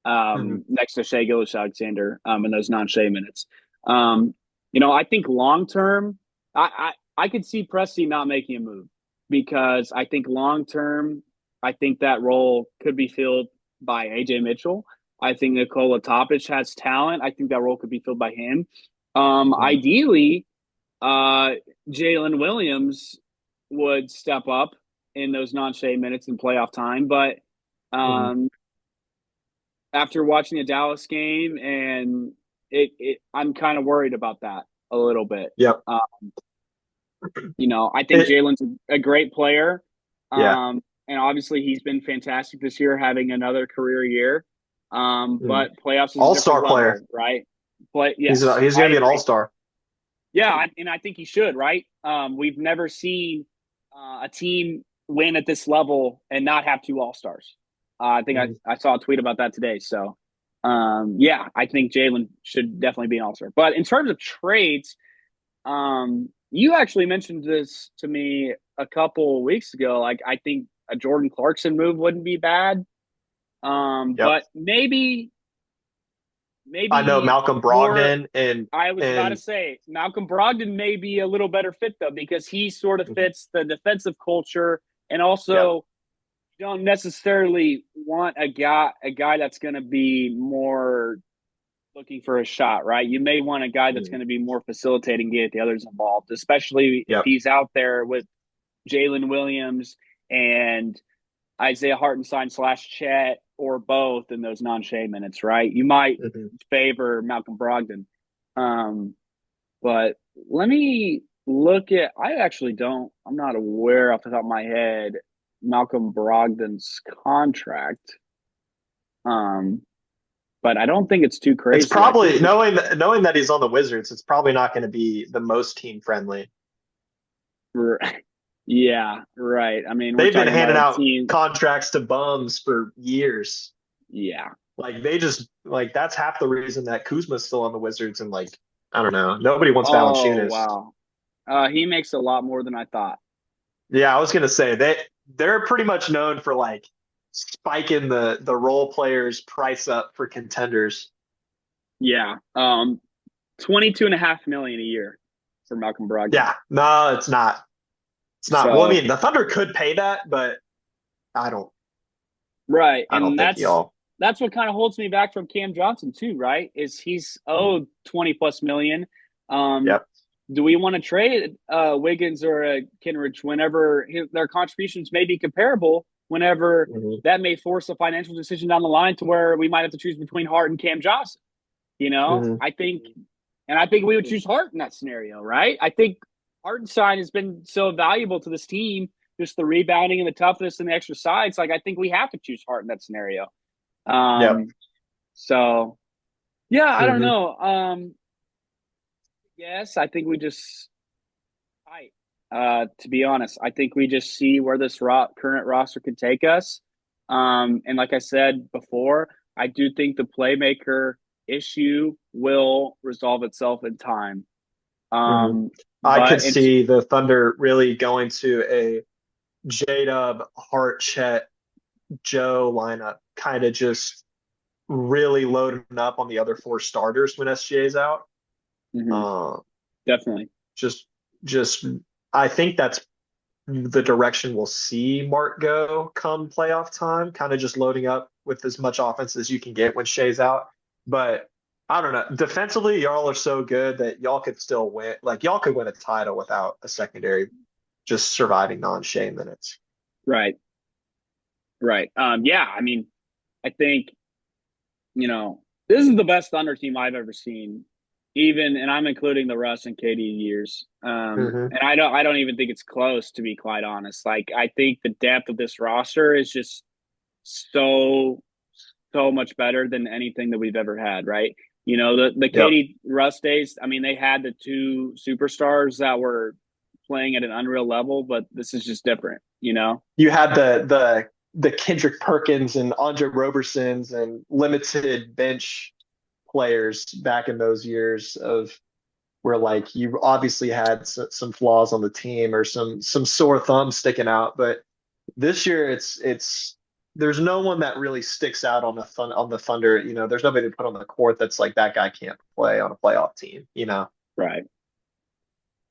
Mhm. next to Shea Gilgeous-Alexander in those non-Shea minutes. I think long term, I could see Presti not making a move because I think long term, I think that role could be filled by AJ Mitchell. I think Nikola Topic has talent. I think that role could be filled by him. Mhm. Ideally, uh, Jalen Williams would step up in those non-Shea minutes in playoff time, but Mhm. um, after watching the Dallas game, and I'm kind of worried about that a little bit. Yep. Uh, I think It, Jalen's a great player, yeah. and obviously he's been fantastic this year, having another career year. Mhm. But playoffs is a different All-star player. level, right? But He's yes, he's I going to be an agree. all-star. Yeah, and I think he should, right? We've never seen a team win at this level and not have two all stars. I think Mhm. I saw a tweet about that today. So, yeah, I think Jalen should definitely be an all star. But in terms of trades, you actually mentioned this to me a couple weeks ago. Like, I think a Jordan Clarkson move wouldn't be bad. Yep. But I know maybe Malcolm more Brogdon and I was about to and say Malcolm Brogdon may be a little better fit though because he sort of Mhm. fits the defensive culture and Yep. also you don't necessarily want a guy that's going to be more looking for a shot, right? You may want a guy that's Mhm. going to be more facilitating, get the others involved, especially if Yep. he's out there with Jalen Williams and Isaiah Hartenstein slash Chet or both in those non-Shea minutes, right? You might Mhm. favor Malcolm Brogdon. Um, but let me look at. I actually don't. I'm not aware off the top of my head Malcolm Brogdon's contract. Um, but I don't think it's too It's crazy. I think probably knowing that he's on the Wizards, it's probably not going to be the most team friendly. yeah, right. I mean, we're They've been talking about handing a out team. contracts to bums for years. Yeah. Like they just like that's half the reason that Kuzma's still on the Wizards and like I don't know. Nobody wants Oh Valanciunas. wow. He makes a lot more than I thought. Yeah, I was gonna say they're pretty much known for like spiking the role players price up for contenders. Yeah. 22.5 million a year for Malcolm Brogdon. Yeah, no, it's not. It's not. Well, I So mean, the Thunder could pay that, but I don't. right, I don't and think y'all. that's what kind of holds me back from Cam Johnson too, right? Is he's Mhm. owed 20 plus million. Um, Yep. do we want to trade Wiggins or Kenrich whenever their contributions may be comparable? Whenever Hmm. that may force a financial decision down the line to where we might have to choose between Hart and Cam Johnson. Hmm. I think we would choose Hart in that scenario, right? I think Hartenstein has been so valuable to this team, just the rebounding and the toughness and the extra sides. Like I think we have to choose Hart in that scenario. Yep. Um, so yeah, I don't Hmm. know. Yes, I think we just fight. To be honest, I think we just see where this current roster could take us. And like I said before, I do think the playmaker issue will resolve itself in time. Hmm. Um, I could but it's see the Thunder really going to a J-Dub, Hart, Chet, Joe lineup, kind of just really loading up on the other four starters when SGA's out. mhm, Uh, definitely just, just, I think that's the direction we'll see Mark go come playoff time, kind of just loading up with as much offense as you can get when Shea's out. But I don't know. Defensively, y'all are so good that y'all could still win. Like y'all could win a title without a secondary just surviving non-Shea minutes. right, right. Yeah, I mean, I think this is the best Thunder team I've ever seen even, and I'm including the Russ and KD years. Hmm. And I don't even think it's close, to be quite honest. Like, I think the depth of this roster is just so so much better than anything that we've ever had, right? The Yep. Katie Russ days, I mean, they had the two superstars that were playing at an unreal level, but this is just different. You had the Kendrick Perkins and Andre Robersons and limited bench players back in those years of where like you obviously had some flaws on the team or some sore thumbs sticking out, but this year it's there's no one that really sticks out on the Thunder. There's nobody to put on the court that's like that guy can't play on a playoff team. Right,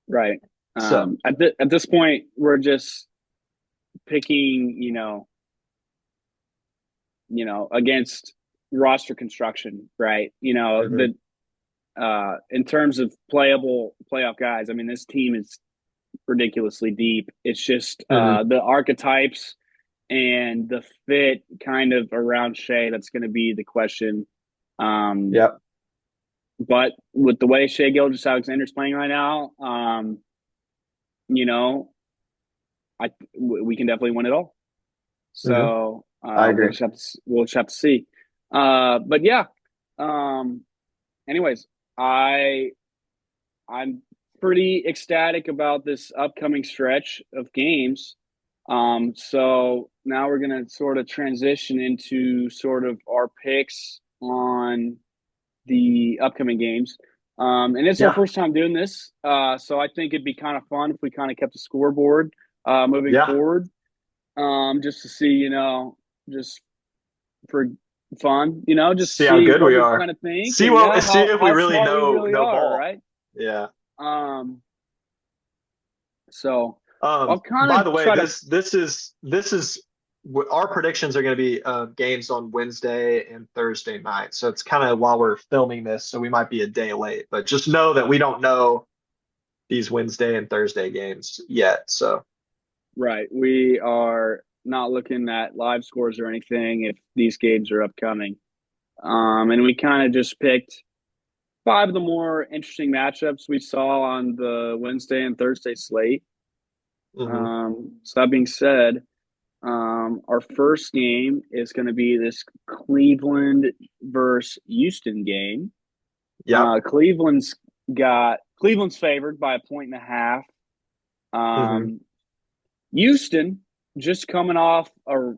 right. So At this point, we're just picking, against roster construction, right? mhm, In terms of playable playoff guys, I mean, this team is ridiculously deep. It's just mhm, the archetypes and the fit kind of around Shea that's going to be the question. Um, yep. but with the way Shea Gilgeous-Alexander's playing right now, you know, we can definitely win it all. Mhm, So I agree. we'll just have to see. But yeah. Um, anyways, I I'm pretty ecstatic about this upcoming stretch of games. So now we're gonna sort of transition into sort of our picks on the upcoming games. And it's our Yeah, first time doing this, so I think it'd be kind of fun if we kind of kept a scoreboard moving yeah. forward, just to see, just for fun, just See how see good what we we are. kind of think, See and what yeah, see if we how really smart we know really know are, ball. right? Yeah. Um, so I'll By kind the of way, try to. this is our predictions are going to be games on Wednesday and Thursday night. So it's kind of while we're filming this, so we might be a day late. But just know that we don't know these Wednesday and Thursday games yet. So Right. We are not looking at live scores or anything if these games are upcoming. And we kind of just picked five of the more interesting matchups we saw on the Wednesday and Thursday slate. mhm. So that being said, our first game is going to be this Cleveland versus Houston game. Yep. Cleveland's favored by a point and a half. Hmm. Um, Houston just coming off a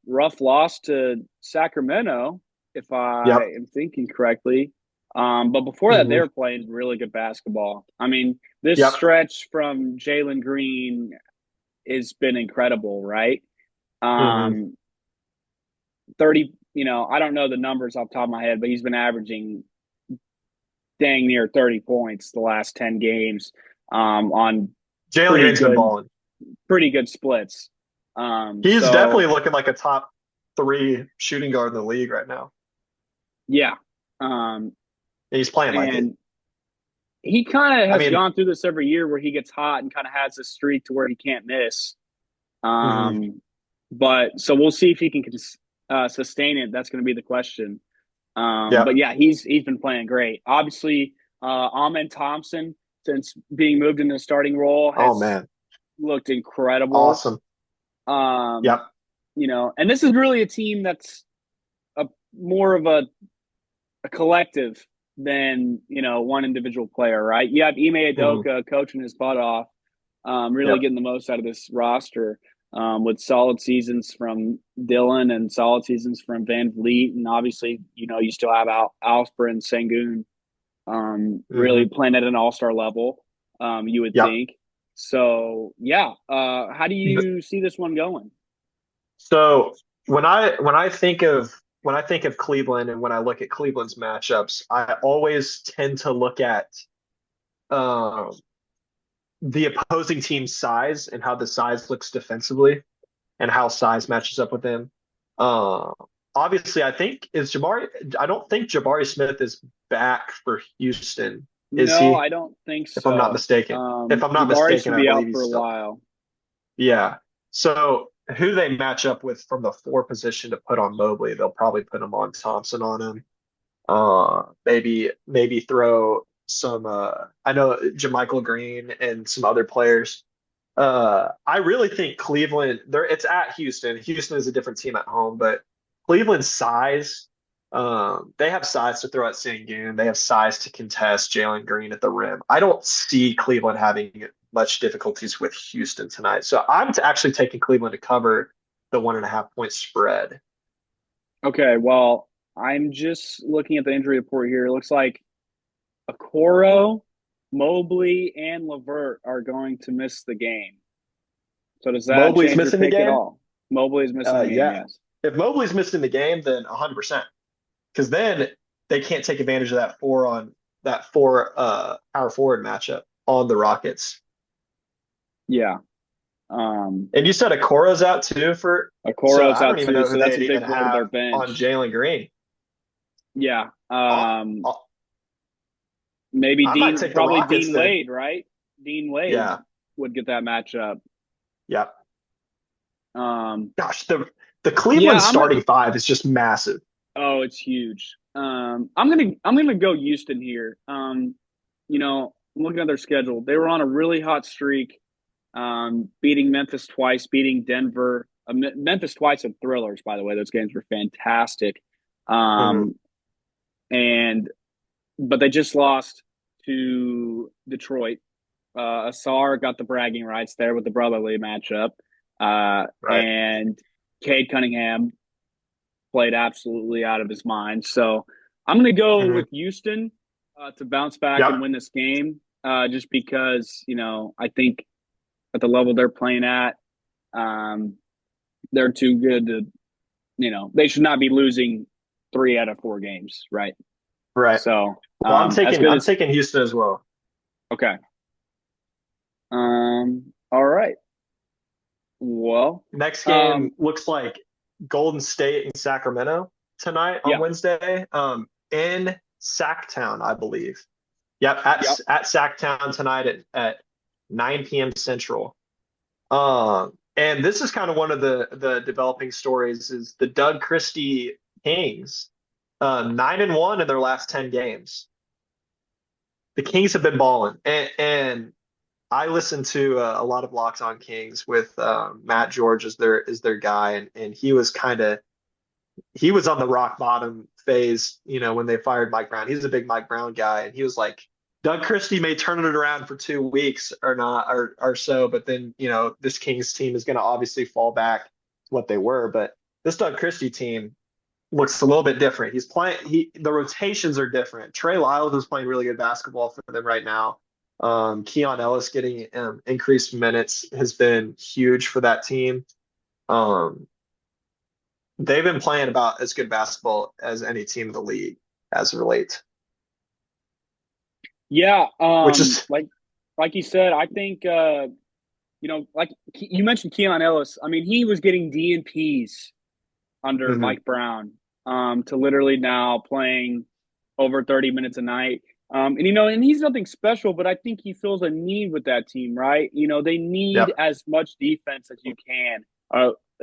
rough loss to Sacramento, if I Yep. am thinking correctly. But before that, they Hmm. were playing really good basketball. I mean, this Yep. stretch from Jalen Green has been incredible, right? Hmm. Um, 30, I don't know the numbers off the top of my head, but he's been averaging dang near 30 points the last 10 games on Jalen pretty Green's been good balling. pretty good splits. He's definitely So looking like a top three shooting guard in the league right now. yeah, um, And he's playing like it. and he kind of I has mean, gone through this every year where he gets hot and kind of has this streak to where he can't miss. mhm. Um, but so we'll see if he can sustain it. That's going to be the question. But Yep. yeah, he's been playing great. Obviously, Amen Thompson, since being moved into the starting role, Oh has man. looked incredible. Awesome. Um, Yep. and this is really a team that's a more of a collective than one individual player, right? You have Ime Hmm. Udoka coaching his butt off, really Yep. getting the most out of this roster, with solid seasons from Dylan and solid seasons from Van Vliet, and obviously you still have Alsper and Sengun, really Hmm. playing at an all-star level. You would Yep. think. So yeah, how do you see this one going? So when I think of Cleveland and when I look at Cleveland's matchups, I always tend to look at um, the opposing team's size and how the size looks defensively and how size matches up with them. Uh, Obviously, I don't think Jabari Smith is back for Houston, is No, he? I don't think If I'm not so. mistaken. If I'm not Jabari mistaken, should I be believe out for he's a still. while. Yeah. So who they match up with from the four position to put on Mobley, they'll probably put him on Thompson on him. Maybe throw. I know JaMychal Green and some other players. I really think Cleveland, it's at Houston. Houston is a different team at home, but Cleveland's size, they have size to throw at Sengun. They have size to contest Jalen Green at the rim. I don't see Cleveland having much difficulties with Houston tonight. So I'm actually taking Cleveland to cover the 1.5 point spread. Okay, well, I'm just looking at the injury report here. It looks like Okoro, Mobley, and Levert are going to miss the game. So does that Mobley's change your missing the pick at game. all? Mobley's missing the game, Yeah. yes. If Mobley's missing the game, then 100%. Because then they can't take advantage of that four power forward matchup on the Rockets. Yeah. And you said Okoro's out too so Okoro's I out don't even too, know so who that's a they'd even big blow to their have on bench. Jalen Green. Yeah. I, Maybe I might take the probably Rockets Dean then. Wade, right? Dean Wade Yeah. would get that matchup. Yeah. Um, Gosh, the yeah, Cleveland starting five is just massive. it's huge. I'm gonna go Houston here. I'm looking at their schedule. They were on a really hot streak, beating Memphis twice, beating Denver. Memphis twice at Thrillers, by the way. Those games were fantastic. Mhm. Um, and but they just lost to Detroit. Asar got the bragging rights there with the brotherly matchup, Right. and Cade Cunningham played absolutely out of his mind. So I'm going to go Mhm. with Houston to bounce back and Yep. win this game, just because I think at the level they're playing at, um, they're too good to. They should not be losing 3 out of 4 games, right? Right. So Well, as good I'm as taking Houston as well. okay. All right. Well, Next game um, looks like Golden State and Sacramento tonight on yeah, Wednesday. In Sacktown, I believe. Yep, at yep. at Sacktown tonight at 9 p.m. Central. And this is kind of one of the developing stories is the Doug Christie Kings, 9-1 in their last 10 games. The Kings have been balling, and I listen to a lot of Locks on Kings with Matt George as their guy, and he was on the rock bottom phase, when they fired Mike Brown. He's a big Mike Brown guy, and he was like, Doug Christie may turn it around for 2 weeks or not or so, but then this Kings team is going to obviously fall back to what they were. But this Doug Christie team looks a little bit different. He's playing. The rotations are different. Trey Lyles is playing really good basketball for them right now. Keon Ellis getting increased minutes has been huge for that team. Um, they've been playing about as good basketball as any team in the league as of late, Yeah, which is like you said, I think like you mentioned Keon Ellis. I mean, he was getting DNPs under mhm, Mike Brown, to literally now playing over 30 minutes a night. And he's nothing special, but I think he feels a need with that team, right? They need yep, as much defense as you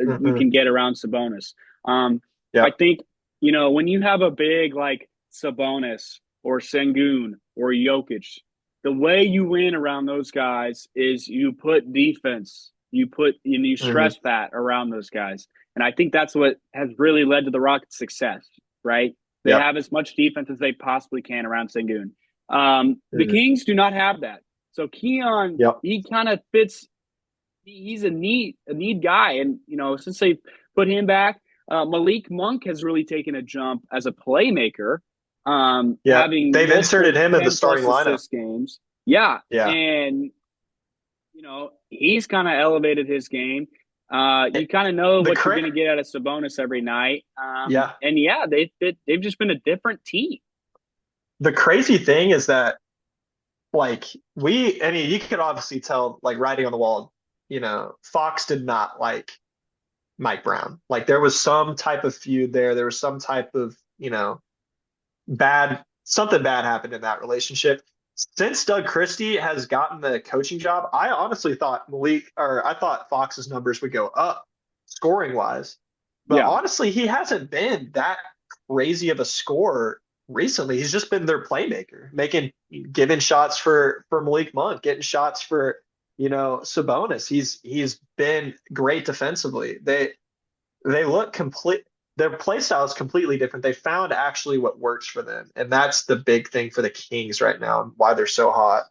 mhm, can get around Sabonis. Um, I yep, think, when you have a big like Sabonis or Sengun or Jokic, the way you win around those guys is you put defense, you mhm, stress that around those guys. And I think that's what has really led to the Rockets' success, right? They yep, have as much defense as they possibly can around Sengun. The mhm, Kings do not have that. So Keon, yep. he kind of fits. He's a need guy, and since they put him back, Malik Monk has really taken a jump as a playmaker, Yeah, having they've inserted multiple him in the 10 starting plus lineup. assist games. Yeah, Yeah. and he's kind of elevated his game. You kind of know The what you're cra going to get out of Sabonis every night. yeah, And yeah, they've just been a different team. the crazy thing is that like I mean, you could obviously tell like writing on the wall, Fox did not like Mike Brown. Like there was some type of feud there. There was some type of, something bad happened in that relationship. Since Doug Christie has gotten the coaching job, I honestly thought I thought Fox's numbers would go up scoring wise. But Yeah, honestly, he hasn't been that crazy of a scorer recently he's just been their playmaker, giving shots for Malik Monk, getting shots for Sabonis. He's been great defensively. They look complete. Their play style is completely different. They found actually what works for them, and that's the big thing for the Kings right now and why they're so hot.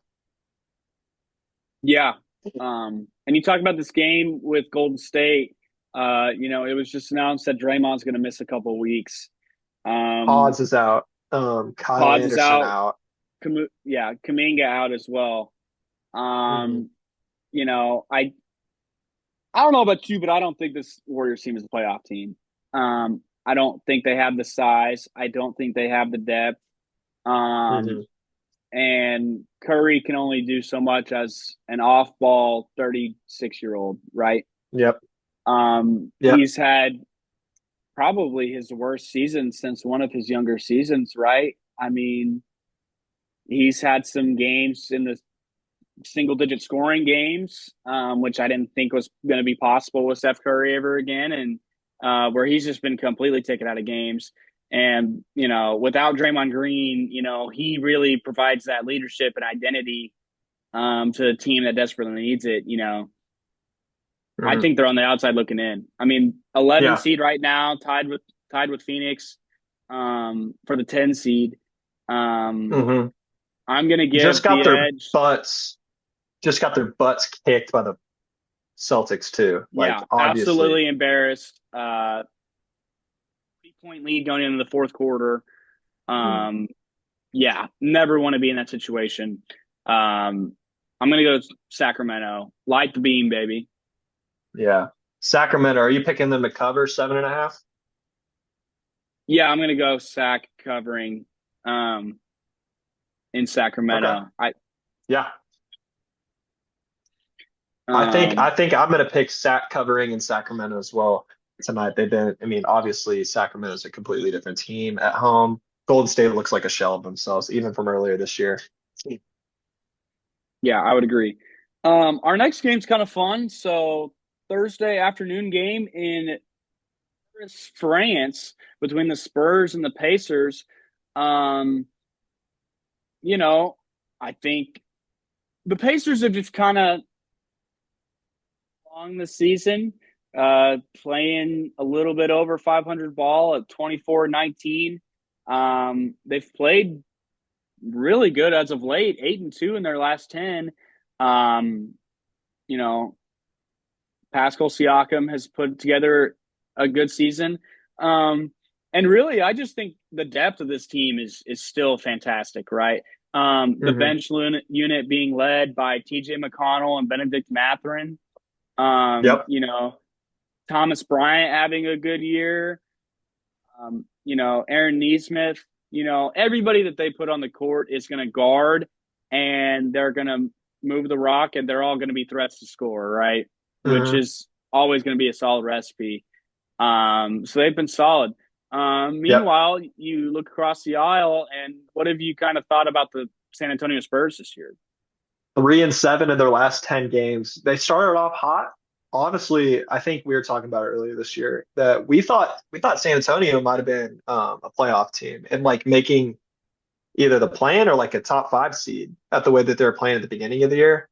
Yeah. And you talk about this game with Golden State. It was just announced that Draymond's going to miss a couple weeks. Pods Um, is out. Kyle Pods is Anderson out. out. Kaminga out as well. Hmm. Um, you know, I I don't know about you, but I don't think this Warriors team is a playoff team. I don't think they have the size. I don't think they have the depth. Um, Hmm. and Curry can only do so much as an off-ball 36-year-old, right? Yep. Yep. He's had probably his worst season since one of his younger seasons, right? I mean, he's had some games in the single digit scoring games, which I didn't think was going to be possible with Steph Curry ever again, and where he's just been completely taken out of games. And without Draymond Green, he really provides that leadership and identity to a team that desperately needs it. I Hmm. think they're on the outside looking in. I mean, 11 Yeah. seed right now, tied with Phoenix for the 10 seed. Um, Hmm. I'm gonna Just give got the their edge. butts, just got their butts kicked by the Celtics too. Yeah, Like obviously. absolutely embarrassed. 3-point lead going into the fourth quarter. Mm. Um, yeah, never want to be in that situation. I'm gonna go Sacramento. Light the beam, baby. Yeah. Sacramento, are you picking them to cover 7.5? Yeah, I'm gonna go Sac covering um, in Okay. Sacramento. I Yeah. I um, think I'm gonna pick Sac covering in Sacramento as well tonight. I mean, obviously Sacramento's a completely different team at home. Golden State looks like a shell of themselves, even from earlier this year. yeah, I would agree. Our next game's kind of fun. So Thursday afternoon game in France between the Spurs and the Pacers. Um, you know, I think the Pacers have just kind of long the season, playing a little bit over 500 ball at 24-19. They've played really good as of late, 8-2 in their last 10. Um, you know, Pascal Siakam has put together a good season. Um, and really, I just think the depth of this team is still fantastic, right? The Hmm. bench unit being led by TJ McConnell and Benedict Mathurin. Yep. Thomas Bryant having a good year. Aaron Neesmith. Everybody that they put on the court is going to guard, and they're going to move the rock, and they're all going to be threats to score, right? Which Hmm. is always going to be a solid recipe. So they've been solid. Yep. Meanwhile, you look across the aisle, and what have you kind of thought about the San Antonio Spurs this year? 3-7 in their last 10 games. They started off hot. Honestly, I think we were talking about it earlier this year that we thought San Antonio might have been a playoff team and like making either the plan or like a top five seed at the way that they were playing at the beginning of the year.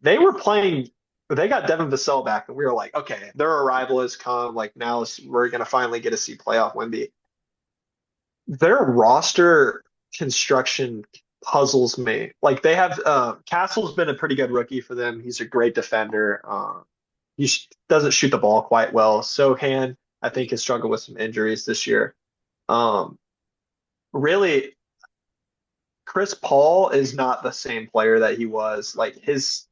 They were playing, they got Devin Vassell back, and we were like, okay, their arrival has come. Like now we're gonna finally get to see playoff Wemby. Their roster construction puzzles me. Like they have Castle's been a pretty good rookie for them. He's a great defender. Doesn't shoot the ball quite well. Sohan, I think, has struggled with some injuries this year. Um, really, Chris Paul is not the same player that he was. Like he's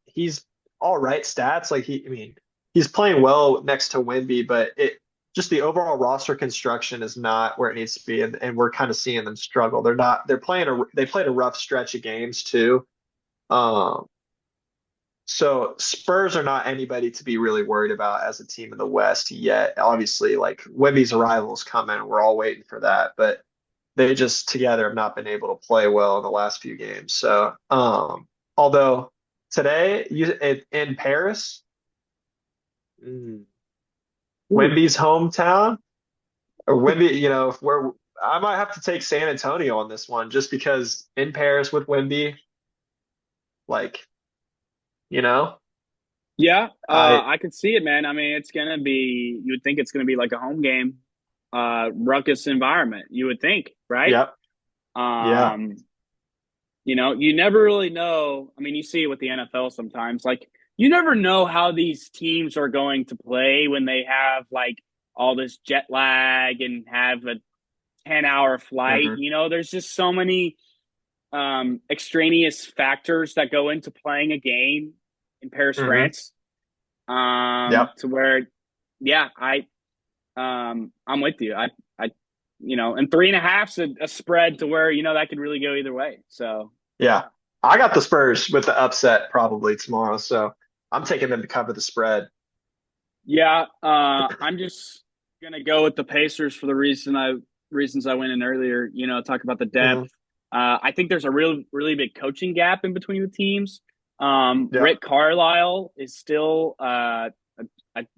all right stats. I mean, he's playing well next to Wemby, but it just the overall roster construction is not where it needs to be, and we're kind of seeing them struggle. They played a rough stretch of games too. Um, so Spurs are not anybody to be really worried about as a team in the West yet. Obviously, like Wemby's arrival is coming, we're all waiting for that, but they just together have not been able to play well in the last few games. So, although today in Paris, mm, Ooh, Wemby's hometown, or Wemby, where I might have to take San Antonio on this one just because in Paris with Wemby, like, you know, Yeah, I I could see it, man. I mean, it's gonna be. You would think it's gonna be like a home game, ruckus environment. You would think, right? yep, yeah, Um, you never really know. I mean, you see it with the NFL sometimes. Like, you never know how these teams are going to play when they have like all this jet lag and have a 10-hour flight. hmm There's just so many extraneous factors that go into playing a game in Paris, hmm France. yep, To where, yeah, I'm with you. And 3.5's a spread to where that could really go either way. So yeah. I got the Spurs with the upset probably tomorrow, so I'm taking them to cover the spread. yeah, I'm just gonna go with the Pacers for the reasons I went in earlier. Talk about the depth. hmm I think there's a really big coaching gap in between the teams. Yep. Rick Carlisle is still a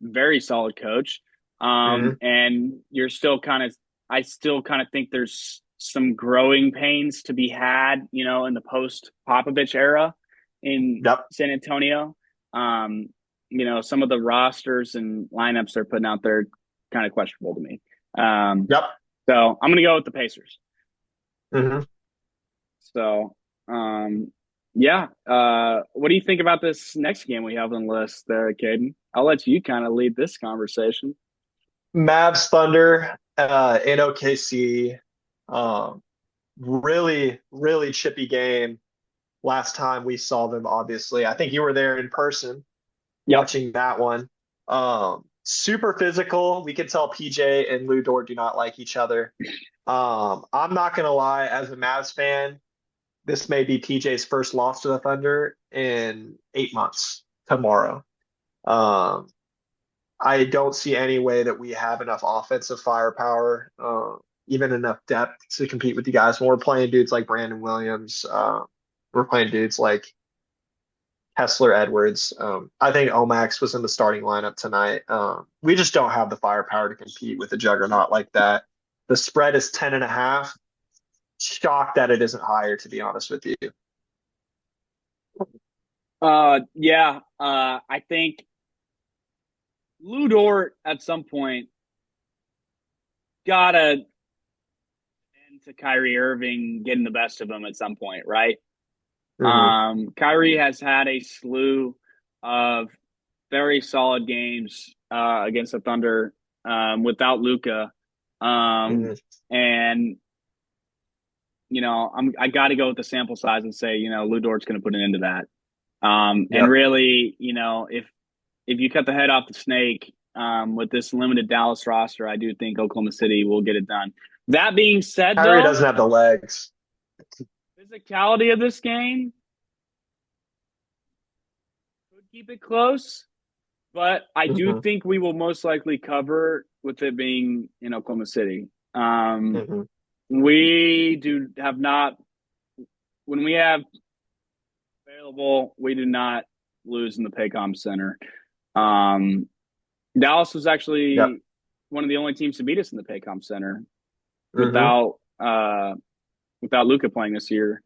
very solid coach. hmm And I still kind of think there's some growing pains to be had, in the post Popovich era in Yep. San Antonio. Um, some of the rosters and lineups they're putting out there kind of questionable to me. Um, Yep. so I'm going to go with the Pacers. hmm So, yeah. What do you think about this next game we have on the list there, Caden? I'll let you kind of lead this conversation. Mavs Thunder in OKC. Um, really, really chippy game last time we saw them, obviously. I think you were there in person Yep. watching that one. Super physical. We could tell PJ and Lou Dort do not like each other. I'm not gonna lie, as a Mavs fan, this may be PJ's first loss to the Thunder in 8 months tomorrow. Um, I don't see any way that we have enough offensive firepower, even enough depth to compete with you guys. When we're playing dudes like Brandon Williams, we're playing dudes like Kessler Edwards. I think Omax was in the starting lineup tonight. We just don't have the firepower to compete with a juggernaut like that. The spread is 10.5. Shocked that it isn't higher, to be honest with you. Yeah. I think Lou Dort at some point gotta end to Kyrie Irving getting the best of him at some point, right? hmm Kyrie has had a slew of very solid games against the Thunder without Luka, hmm and I got to go with the sample size and say Lou Dort's going to put an end to that. And Yep. really, if you cut the head off the snake with this limited Dallas roster, I do think Oklahoma City will get it done. That being said, Kyrie though, doesn't have the legs. physicality of this game could keep it close, but I do hmm think we will most likely cover with it being in Oklahoma City. Um, hmm we do have not when we have available, we do not lose in the Paycom Center. Um, Dallas was Yep. actually one of the only teams to beat us in the Paycom Center hmm without without Luka playing this year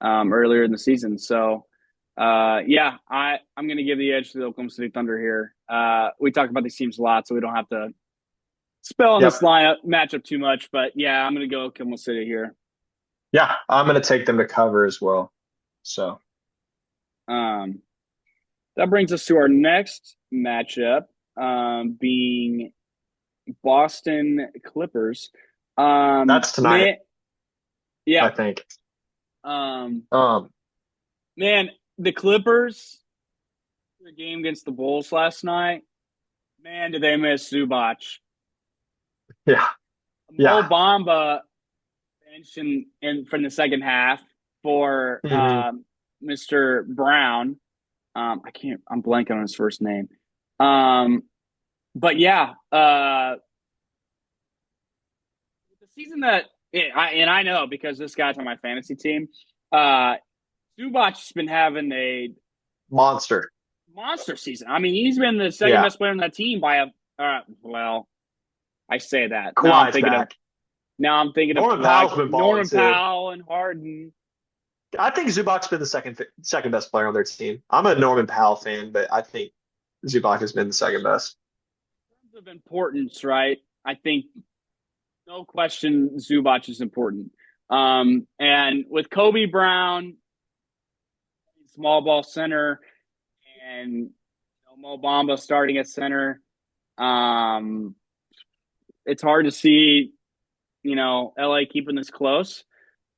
earlier in the season. So yeah, I'm going to give the edge to the Oklahoma City Thunder here. We talk about these teams a lot, so we don't have to spell on this Yep. lineup matchup too much. But yeah, I'm going to go Oklahoma City here. Yeah, I'm going to take them to cover as well. So, Um, that brings us to our next matchup, being Boston Clippers. that's tonight, Man, yeah. I think. Um, Um, man, the Clippers, their game against the Bulls last night. Man, did they miss Zubac? yeah, Mo yeah. Bamba bench in from the second half for hmm Mr. Brown. I can't. I'm blanking on his first name. Um, but yeah, the season that I know because this guy's on my fantasy team. Uh, Zubac's been having a Monster. monster season. I mean, he's been the second Yeah. best player on that team by a. Well, I say that now. I'm Kawhi's thinking of back. Now I'm thinking of Norman Kawhi, Powell's been balling Norman too. Powell, and Harden. I think Zubac's been the second best player on their team. I'm a Norman Powell fan, but I think Zubac has been the second best. In terms of importance, right? I think no question Zubac is important. And with Kobe Brown, small ball center, and Mo Bamba starting at center, um, it's hard to see, LA keeping this close.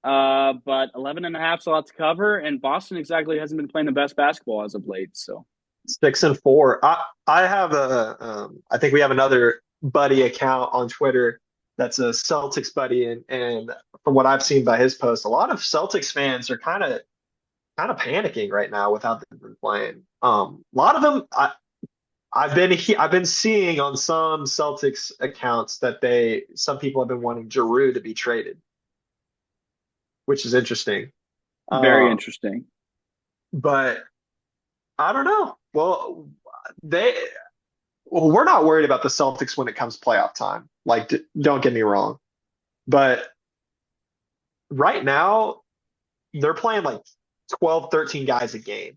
But 11 and a half is a lot to cover, and Boston exactly hasn't been playing the best basketball as of late. So 6-4. I have I think we have another buddy account on Twitter that's a Celtics buddy, and from what I've seen by his post, a lot of Celtics fans are kind of panicking right now without them been playing. A lot of them I've been seeing on some Celtics accounts that some people have been wanting Giroux to be traded, which is interesting. very Um, interesting. but I don't know. They we're not worried about the Celtics when it comes playoff time. Like, don't get me wrong, but right now they're playing like 12, 13 guys a game.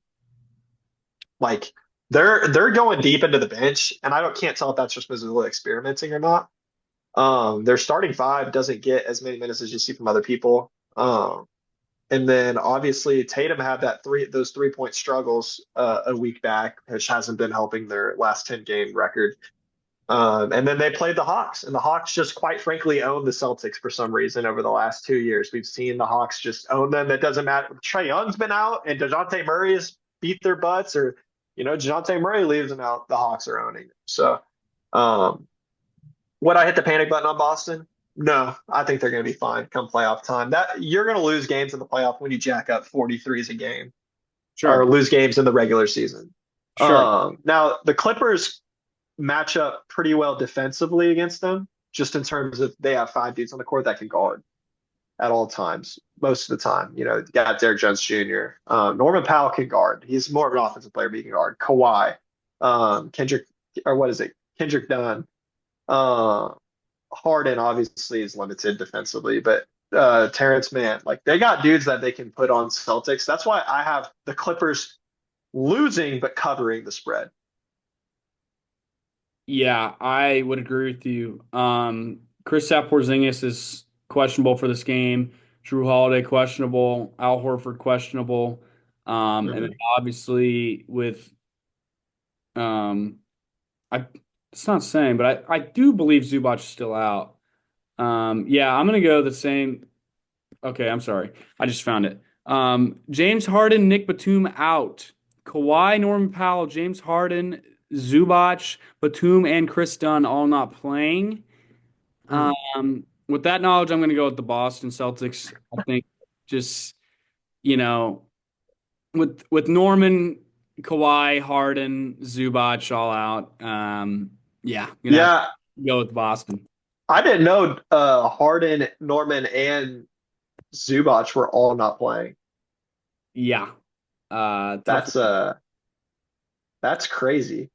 Like they're going deep into the bench, and I don't can't tell if that's just because they're experimenting or not. Their starting five doesn't get as many minutes as you see from other people. And then obviously Tatum had those 3 point struggles a week back, which hasn't been helping their last 10 game record. And then they played the Hawks, and the Hawks just quite frankly own the Celtics for some reason over the last 2 years. We've seen the Hawks just own them. It doesn't matter. Trae Young's been out, and DeJounte Murray has beat their butts, or DeJounte Murray leaves them out. The Hawks are owning them. So, um, would I hit the panic button on Boston? No, I think they're going to be fine come playoff time. That you're going to lose games in the playoff when you jack up 43s a game, or Sure, lose games in the regular season. sure. Now the Clippers match up pretty well defensively against them, just in terms of they have five dudes on the court that can guard at all times, most of the time. You got Derrick Jones Jr. Norman Powell can guard. He's more of an offensive player, but he can guard. Kawhi, Kendrick, or what is it? Kendrick Dunn. Uh, Harden obviously is limited defensively, but Terrence Mann, like they got dudes that they can put on Celtics. That's why I have the Clippers losing but covering the spread. Yeah, I would agree with you. Kristaps Porzingis is questionable for this game. Drew Holiday questionable. Al Horford questionable. And then Mhm. obviously with um, I it's not saying, but I do believe Zubac is still out. Yeah, I'm gonna go the same. Okay, I'm sorry. I just found it. James Harden, Nick Batum out. Kawhi, Norman Powell, James Harden, Zubac, Batum, and Chris Dunn all not playing. Mhm. With that knowledge, I'm going to go with the Boston Celtics. I think just, you know, with Norman, Kawhi, Harden, Zubac all out. Yeah, I'm gonna have to Yeah, go with Boston. I didn't know Harden, Norman, and Zubac were all not playing. Yeah. Tough. That's crazy.